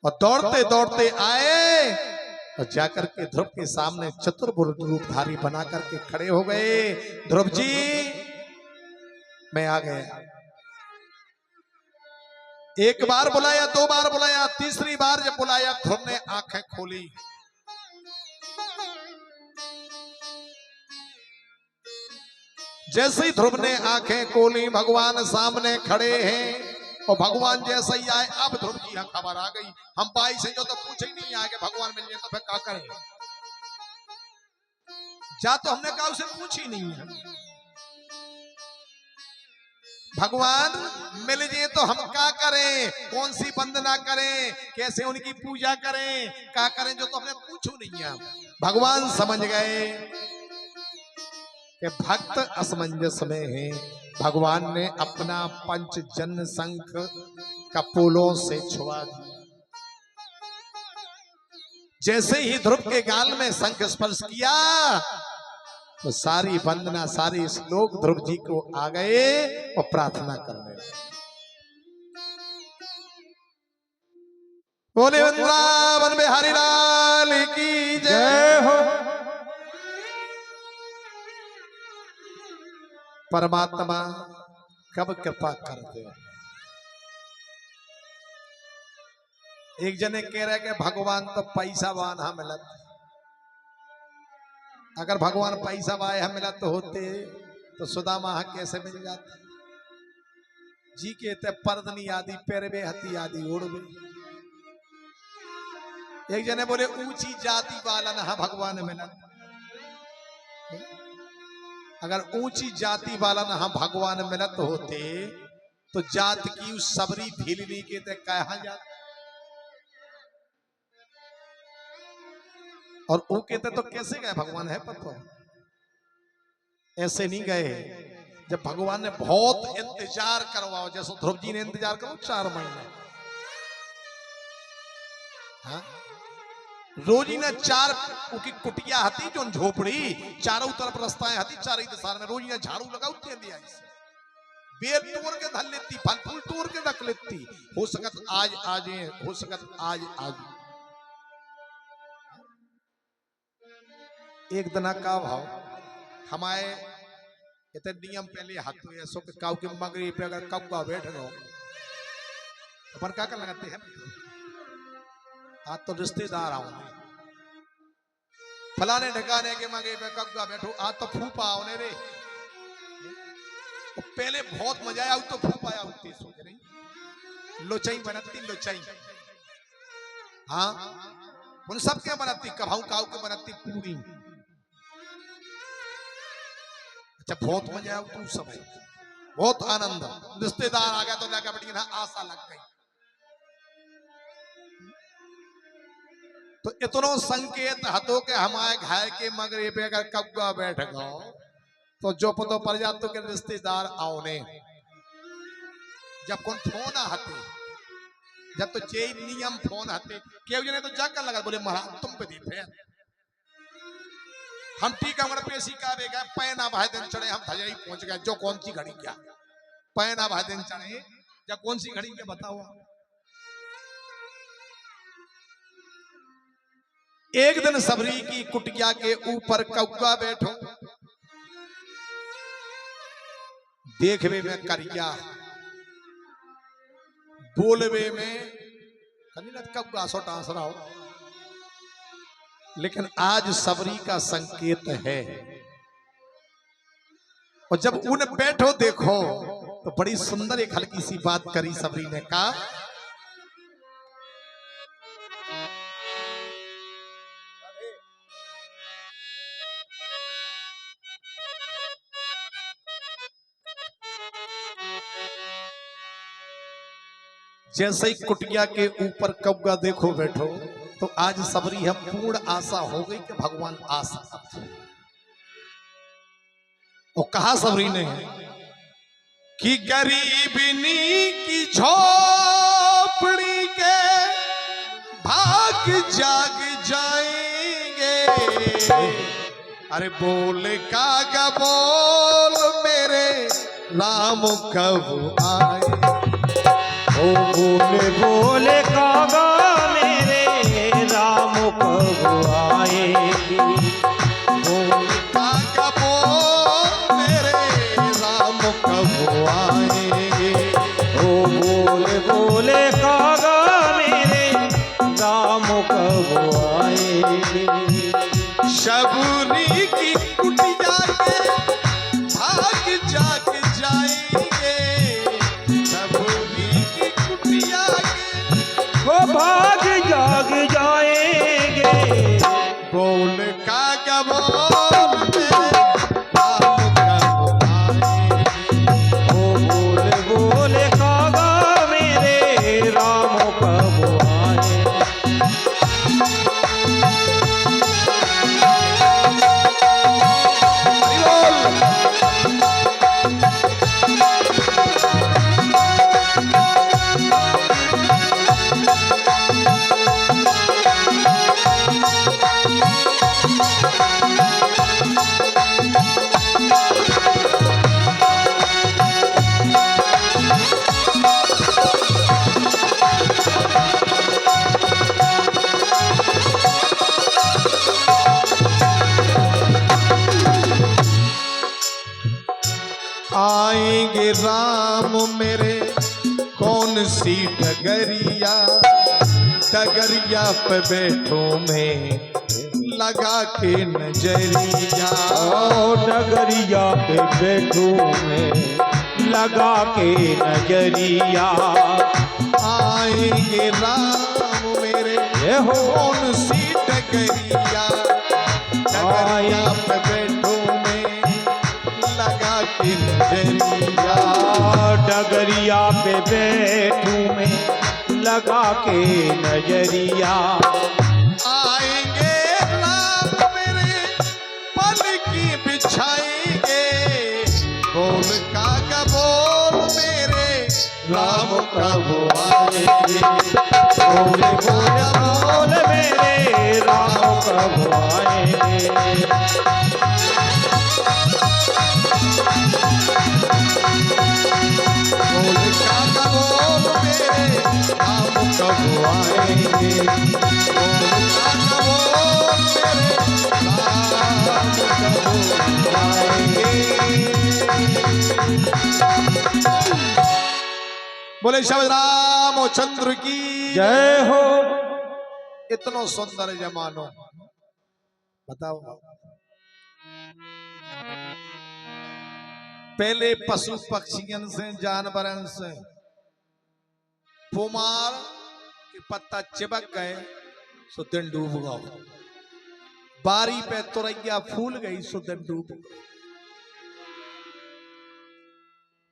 S1: और दौड़ते दौड़ते आए और जाकर के ध्रुव के सामने चतुर्भुज रूपधारी बना करके खड़े हो गए। ध्रुव जी मैं आ गया। एक बार बुलाया, दो बार बुलाया, तीसरी बार जब बुलाया ध्रुव ने आंखें खोली। जैसे ही ध्रुव ने आंखें खोली भगवान सामने खड़े हैं और भगवान जैसे ही आए अब ध्रुव जी यहाँ खबर आ गई। हम बाई से जो तो पूछे ही नहीं आगे भगवान मिल जाए तो फिर क्या करें। जा तो हमने कहा उसे पूछी नहीं है। भगवान मिल जाए तो हम क्या करें, कौन सी वंदना करें, कैसे उनकी पूजा करें, क्या करें, जो तो हमने पूछू नहीं है। भगवान समझ गए कि भक्त असमंजस में है। भगवान ने अपना पंचजन्य शंख कपोलों से छुआ दिया। जैसे ही ध्रुव के गाल में शंख स्पर्श किया तो सारी वंदना सारी श्लोक ध्रुव जी को आ गए और प्रार्थना करने लगे। बोले वृंदावन बिहारी लाल की जय हो। परमात्मा कब कृपा करते हैं। एक जने कह रहे कि भगवान तो पैसा वान हम मिलत। अगर भगवान पैसा वाए हम मिलत तो होते तो सुदामा कैसे मिल जाते। जी कहते पर्दनी आदि पैरवे हती आदि उड़वे। एक जने बोले ऊंची जाति वाला ना भगवान मिलत। अगर ऊंची जाति वाला ना भगवान मिलत होते तो जात की उस सबरी भीलनी के ते कहा जाते। और वो कहते तो कैसे गए भगवान है पता ऐसे नहीं गए। जब भगवान ने बहुत इंतजार करवाओ जैसे ध्रुव जी ने इंतजार करो 4 महीने। हाँ? रोजी ने 4 की कुटिया हती जो झोपड़ी चारों तरफ रास्ताएं हती चारों दिशा में। रोजी ने झाड़ू लगाऊ दिया बेल तोड़ के धर लेती फल फूल तोड़ के रख लेती। हो सकत आज आज हो सकत आज आज। एक दिन का भाव हमारे इतने नियम पहले हाथ में ऐसो के काऊ के मगरी पे अगर कौवा बैठ गो अपन क्या कर लगाते हैं। आज तो रिश्तेदार आओ फलाने ढकाने के मगरी पे कौवा बैठो आज तो फूफा आओ रे। तो पहले बहुत मजा आया तो फूफा आया उतनी सोच रही लोचाई बनती लोचाई। हाँ उन सब के बनती कभाऊ काऊ के बनती पूरी। अच्छा बहुत मजा आया तू सब बहुत आनंद। रिश्तेदार आ गया तो लगा बेटी ना आशा लग गई। तो इतनो संकेत हतो के हमारे घर के मगरे पे अगर कौवा बैठ गो तो जो पतो पर जातो के रिश्तेदार आओने। जब कौन फोन आते जब तो जे नियम फोन आते क्यों जने तो जाकर लगा बोले महाराज तुम पे दी थे हम ठीक है। हमारे पेशी का गए पैना भाई दिन चढ़े हम धजई पहुंच गए। जो कौन सी घड़ी क्या पैना भाई दिन चढ़े या कौन सी घड़ी क्या बताओ। एक दिन सबरी की कुटिया के ऊपर कौवा बैठो देखवे में करिया बोलवे में कौवा सो टांसरा हो। लेकिन आज सबरी का संकेत है। और जब उन बैठो देखो तो बड़ी सुंदर एक हल्की सी बात करी सबरी ने कहा जैसे ही कुटिया के ऊपर कौवा देखो बैठो तो आज सबरी हम पूर्ण आशा हो गई कि भगवान आ सकते। और कहा सबरी ने कि गरीबनी की झोपड़ी के भाग जाग जाएंगे। अरे बोल कागा बोल मेरे राम कब आए।
S2: ओ बोले बोले कागा मेरे राम कब आएगी।
S1: बोल कागा बोल मेरे राम कब आएंगे।
S2: ओ बोले बोले कागा मेरे राम कब आएगी।
S1: शबरी की कुटिया के भाग जाग जाएंगे। शबरी की कुटिया के
S2: वो भाग जाग जाएंगे।
S1: बोल कागा बोल मेरे राम कब आएंगे।
S2: ओ बोले बोले कागा मेरे राम कब आए।
S1: आएंगे राम मेरे कौन सी डगरिया। डगरिया पे बैठो में लगा के नजरिया।
S2: ओ डगरिया पे बैठू में लगा के नजरिया।
S1: आएंगे राम मेरे
S2: ये हो
S1: कौन सी डगरिया। डगरिया पे बैठो में लगा के नजरिया।
S2: डगरिया पे बैठू में लगा के नजरिया।
S1: आएंगे राम मेरे पलकी बिछाएंगे। बोल कागा बोल मेरे राम कब आएंगे।
S2: बोले बोले बोल मेरे राम कब आएंगे।
S1: बोल कागा बोल मेरे राम कब आएंगे। बोल कागा बोल मेरे राम कब आएंगे। बोले शब्द रामचंद्र की
S2: जय हो।
S1: इतना सुंदर जमानो बताओ। पहले पशु पक्षियन से जानवरन से फुमार के पत्ता चिपक गए सो दिन डूब गो। बारी पे तुरैया फूल गई सो दिन डूब गई।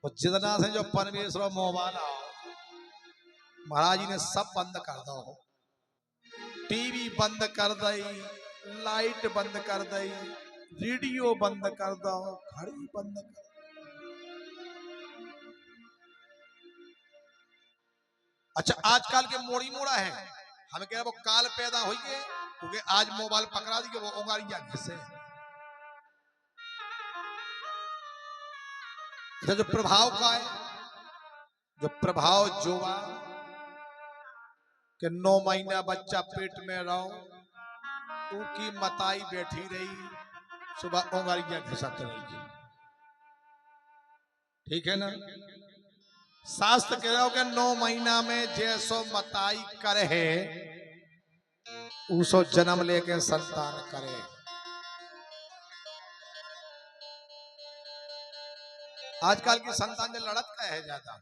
S1: और जितना से जो परमेश्वर मोबाइल महाराज जी ने सब बंद कर दो। टीवी बंद कर दई, लाइट बंद कर दई, रेडियो बंद कर दो, घड़ी बंद कर। अच्छा आजकल के मोड़ी मोड़ा है हमें कह रहे वो काल पैदा हुई है क्योंकि आज मोबाइल पकड़ा दी वो उंगारिया घिसे। जो प्रभाव का है जो प्रभाव जोवा कि 9 महीना बच्चा पेट में रहो उनकी मताई बैठी रही सुबह उंगारिया घिसत रही। ठीक है ना। शास्त्र कह रहा हो कि 9 महीना में जैसो मताई करे है उसो जन्म लेके संतान करे। आजकल की संतान जो लड़त का है ज्यादा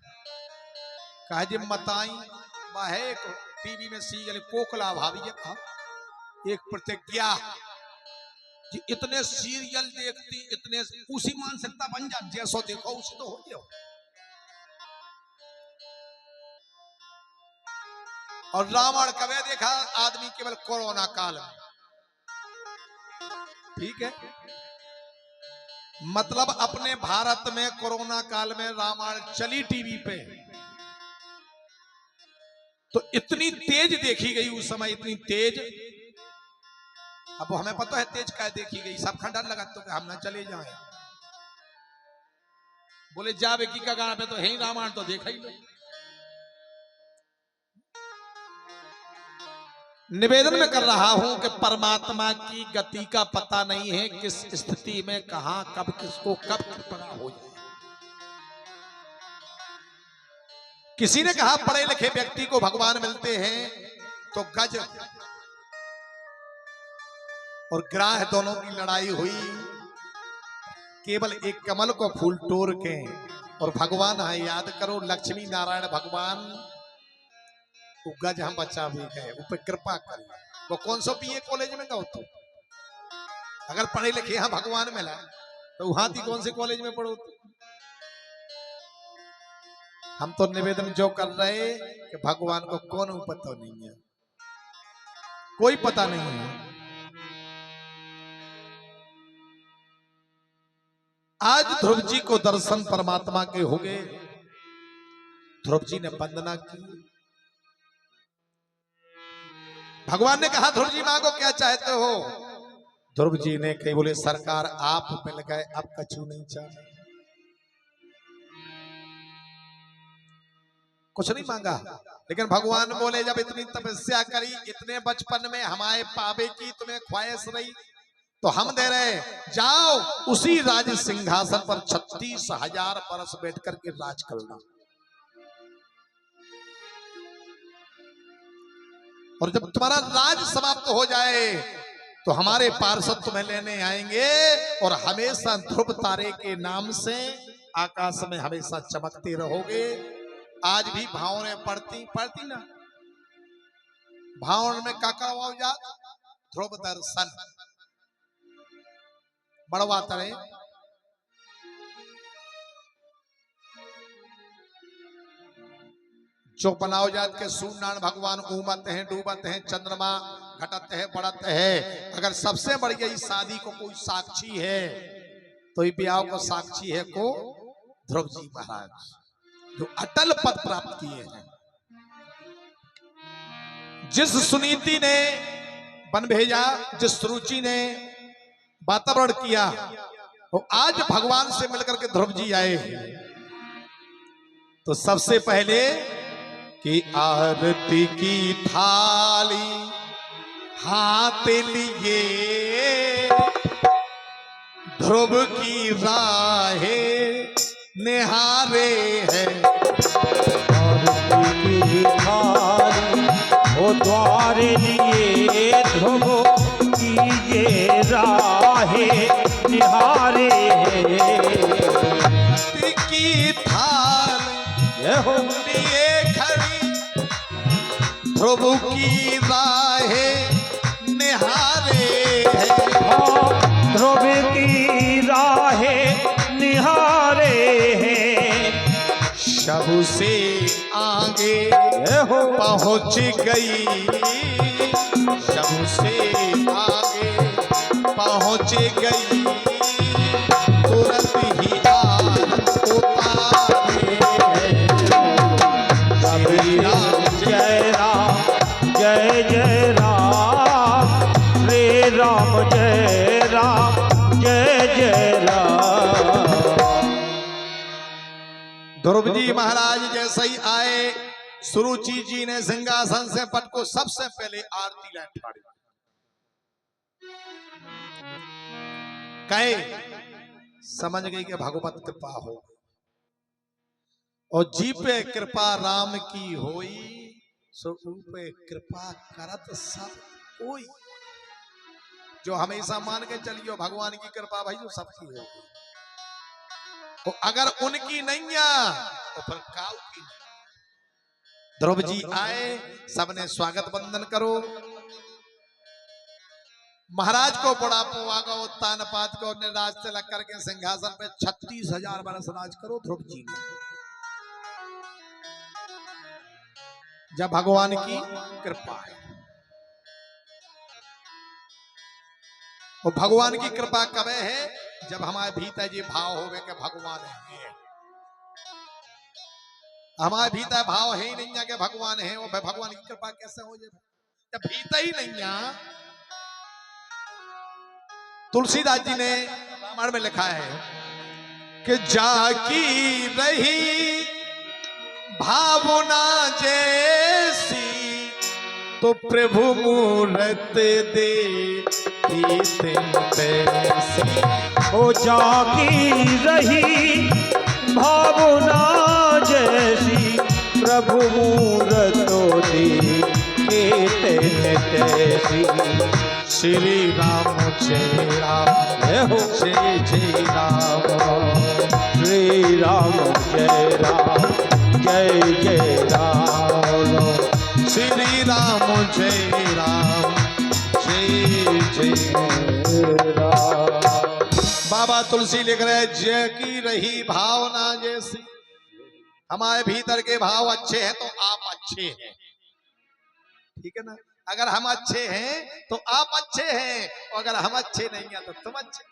S1: कहे जी मताई बाहे एक टीवी में सीरियल कोकला भाभी जी का एक प्रतिज्ञा जी इतने सीरियल देखती इतने उसी मानसिकता बन जा जैसो देखो उसी तो हो जाओ। और रावण कभी देखा आदमी केवल कोरोना काल में। ठीक है मतलब अपने भारत में कोरोना काल में रामायण चली टीवी पे तो इतनी तेज देखी गई उस समय इतनी तेज अब हमें पता है तेज काय देखी गई, सब खंडर लगा तो हम ना चले जाए। बोले जा बेकी का गाना पे तो है ही रामायण तो देखा ही लो। निवेदन में कर रहा हूं कि परमात्मा की गति का पता नहीं है, किस स्थिति में कहां कब किसको कब पता हो जाए। किसी ने कहा पढ़े लिखे व्यक्ति को भगवान मिलते हैं तो गज और ग्राह दोनों की लड़ाई हुई, केवल एक कमल को फूल तोड़ के। और भगवान है, याद करो लक्ष्मी नारायण भगवान वो गज हम बचा भी गए, उस पर कृपा करें। वो कौन सा बीए कॉलेज में गो तो अगर पढ़े लिखे यहाँ भगवान मिला तो वहां थी कौन से कॉलेज में पढ़ो। हम तो निवेदन जो कर रहे कि भगवान को कौन पता नहीं है, कोई पता नहीं है। आज ध्रुव जी को दर्शन परमात्मा के हो गए। ध्रुव जी ने वंदना की। भगवान ने कहा ध्रुव जी मांगो क्या चाहते हो। ध्रुव जी ने कही बोले सरकार आप मिल गए, अब कछु नहीं चाहे, कुछ नहीं मांगा। लेकिन भगवान बोले जब इतनी तपस्या करी, इतने बचपन में हमारे पावे की तुम्हें ख्वाहिश रही तो हम दे रहे, जाओ उसी राज सिंहासन पर 36,000 वर्ष बैठ करके राज करना। और जब तुम्हारा राज समाप्त हो जाए तो हमारे पार्षद तुम्हें लेने आएंगे और हमेशा ध्रुव तारे के नाम से आकाश में हमेशा चमकते रहोगे। आज भी भावनें पढ़ती ना, भावना में काका जा ध्रुव दर्शन बड़वा तरे। जो बनाओ जात के सूर्यनारायण भगवान उमत हैं, डूबत हैं, चंद्रमा घटत है, बढ़त है। अगर सबसे बढ़िया इस शादी को कोई साक्षी है तो ये ब्याह को साक्षी है को ध्रुव जी महाराज, जो अटल पद प्राप्त किए हैं। जिस सुनीति ने बन भेजा, जिस सुरुचि ने वातावरण किया, वो आज भगवान से मिलकर के ध्रुव जी आए। तो सबसे पहले कि आरती की थाली हाथ लिए ध्रुव की राहें निहारे हैं।
S2: आरती की थाली ओ द्वार लिए ध्रुव की ये राहें निहारे हैं।
S1: की थाल
S2: हो
S1: लिए खड़ी ध्रुव की राहें निहारे हैं।
S2: ध्रुव की राहें निहारे हैं।
S1: शबु से आगे
S2: हो
S1: पहुंच गई, शबु से आगे पहुंच गई, तुरंत ही
S2: जय राम जय जय राम, रे राम जय राम जय जय राम।
S1: ध्रुव जी महाराज जैसे ही आए, सुरुचि जी ने सिंहासन से पट को सबसे पहले आरती लाइन फाड़ी। कहे समझ गई कि भगवत कृपा हो, और जी पे कृपा राम की होई, सो पे कृपा करत सब कोई। जो हमेशा मान के चलियो भगवान की कृपा भाई जो सबकी होगी, तो अगर उनकी नहीं है तो फिर काऊ की। ध्रुव जी आए, सबने स्वागत वंदन करो। महाराज को बुढ़ापो आ गो, तान पात को राज तिलक करके सिंहासन पे 36,000 वर्ष राज करो ध्रुव जी ने। जब भगवान की कृपा है, और भगवान की कृपा कब है जब हमारे भीतर ये भाव हो गए कि भगवान है। हमारे भीतर भाव है ही नहीं है कि भगवान है, और भगवान की कृपा कैसे हो जाए जब भीतर ही नहीं है। तुलसीदास जी ने रामायण में लिखा है कि जाकी रही भावना जैसी तो प्रभु मूरत दे तैसी।
S2: ओ जाकी रही भावना जैसी प्रभु मूरतो देखी तैसी।
S1: श्री राम जय राम जय जय राम।
S2: श्री राम जय राम जय जय राम।
S1: श्री राम जय राम जय जय राम। बाबा तुलसी लिख रहे जय की रही भावना जैसी। हमारे भीतर के भाव अच्छे हैं तो आप अच्छे हैं, ठीक है ना। अगर हम अच्छे हैं तो आप अच्छे हैं, और अगर हम अच्छे नहीं हैं तो तुम अच्छे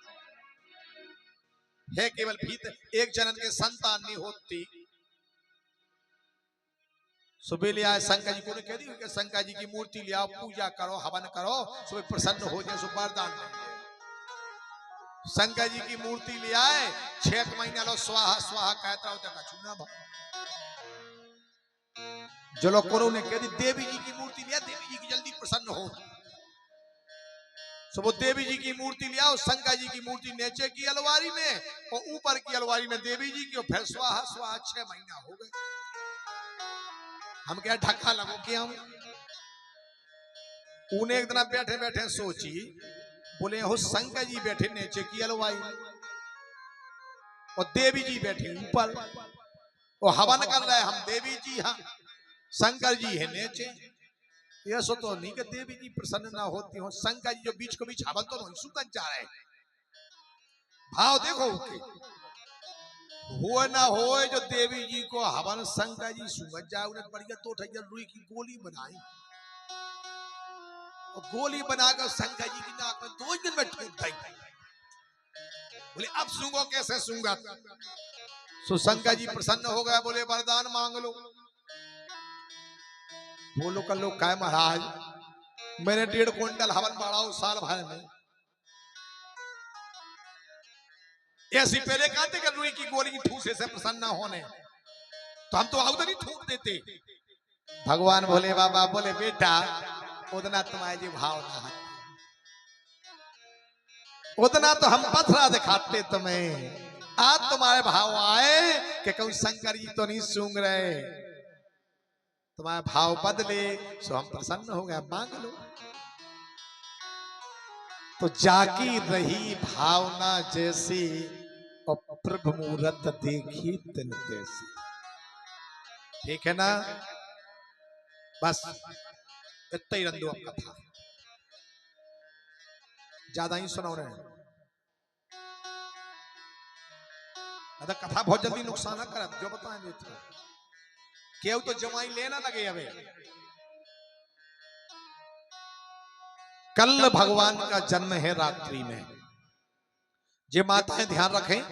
S1: है। केवल भीतर एक जनन के संतान नहीं होती। सुबह ले आए शंकर जी को कह दी कि शंकर जी की मूर्ति ले आओ, पूजा करो, हवन करो, सुबह प्रसन्न हो जाए, सुबह वरदान मिल जाए। शंकर जी की मूर्ति ले आए, 6 महीना लो स्वाहा स्वाहा कहता होता का चुना भाव। जो लोग करो ने कह दी देवी जी की मूर्ति लिया, देवी जी की जल्दी प्रसन्न हो। सो वो देवी जी की मूर्ति लिया, शंकर जी की मूर्ति नीचे की अलवारी में और ऊपर की अलवारी में देवी जी की, और फिर स्वाहा स्वाहा 6 महीना हो गए। हम क्या ढक्का लगो कि हम उन्हें एक दिन बैठे बैठे सोची, बोले हो शंकर जी बैठे नीचे की अलवारी और देवी जी बैठे ऊपर, और हवन कर रहे हम देवी जी, हाँ शंकर जी है नीचे। यह सो तो नहीं कि देवी जी प्रसन्न ना होती हो। शंकर जी जो बीच को बीच हवन तो नहीं सुनकर जा रहे। भाव देखो हो ना हो जो देवी जी को हवन शंकर जी सुगत जाए, उन्हें बढ़िया तो रुई की गोली बनाई और गोली बनाकर शंकर जी की नाक में 2 दिन में ठोक दी। बोले अब सूंगो कैसे सूंगा। सो शंकर जी प्रसन्न हो गया, बोले वरदान मांग लो। बोलो कर लो काय महाराज, मैंने 1.5 क्विंटल हवन बढ़ाओ साल भर में। ऐसी पहले कहते कि रुई की गोली की ठूसे से प्रसन्न होने, तो हम तो उधर ही थूक देते। भगवान भोले बाबा बोले बेटा उतना तुम्हारे जी भाव ना, उतना तो हम पथरा दिखाते तुम्हें। आज तुम्हारे भाव आए कि कौन शंकर जी तो नहीं सूंघ रहे, तुम्हारे भाव बदले सो हम प्रसन्न हो गए, मांग लो। तो जाकी रही भावना जैसी और प्रभु मूरत देखी तिन तैसी। ठीक है ना, बस इतना ही रंदो अब कथा, ज्यादा ही सुना रहे हैं। कथा बहुत जल्दी नुकसान कर जो बताएंगे केव तो जमाई लेना लगे। अबे कल भगवान का जन्म है रात्रि में। ये माताएं ध्यान रखें,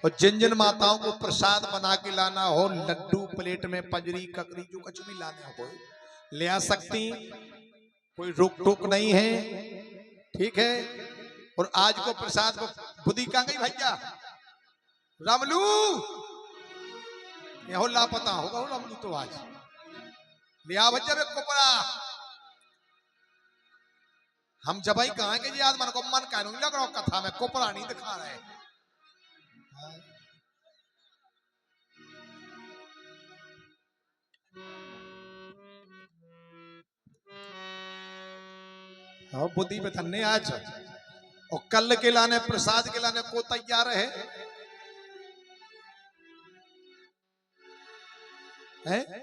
S1: और जिन जिन माताओं को प्रसाद बना के लाना हो, लड्डू प्लेट में, पंजरी ककड़ी जो कुछ भी लाना हो ले आ सकती, कोई रोक टोक नहीं है, ठीक है। और आज को प्रसाद को बुद्धि कहां गई भैया, रामलू यह लापता होगा हो रामलू, तो आज लिया भैया वे कोपरा। हम जब ही कहा कि जी आज मन को मन कानून लग रहा कथा में कोपरा नहीं दिखा रहे। हाँ बुद्धि में धन्य आज, और कल के लाने प्रसाद के लाने को तैयार है?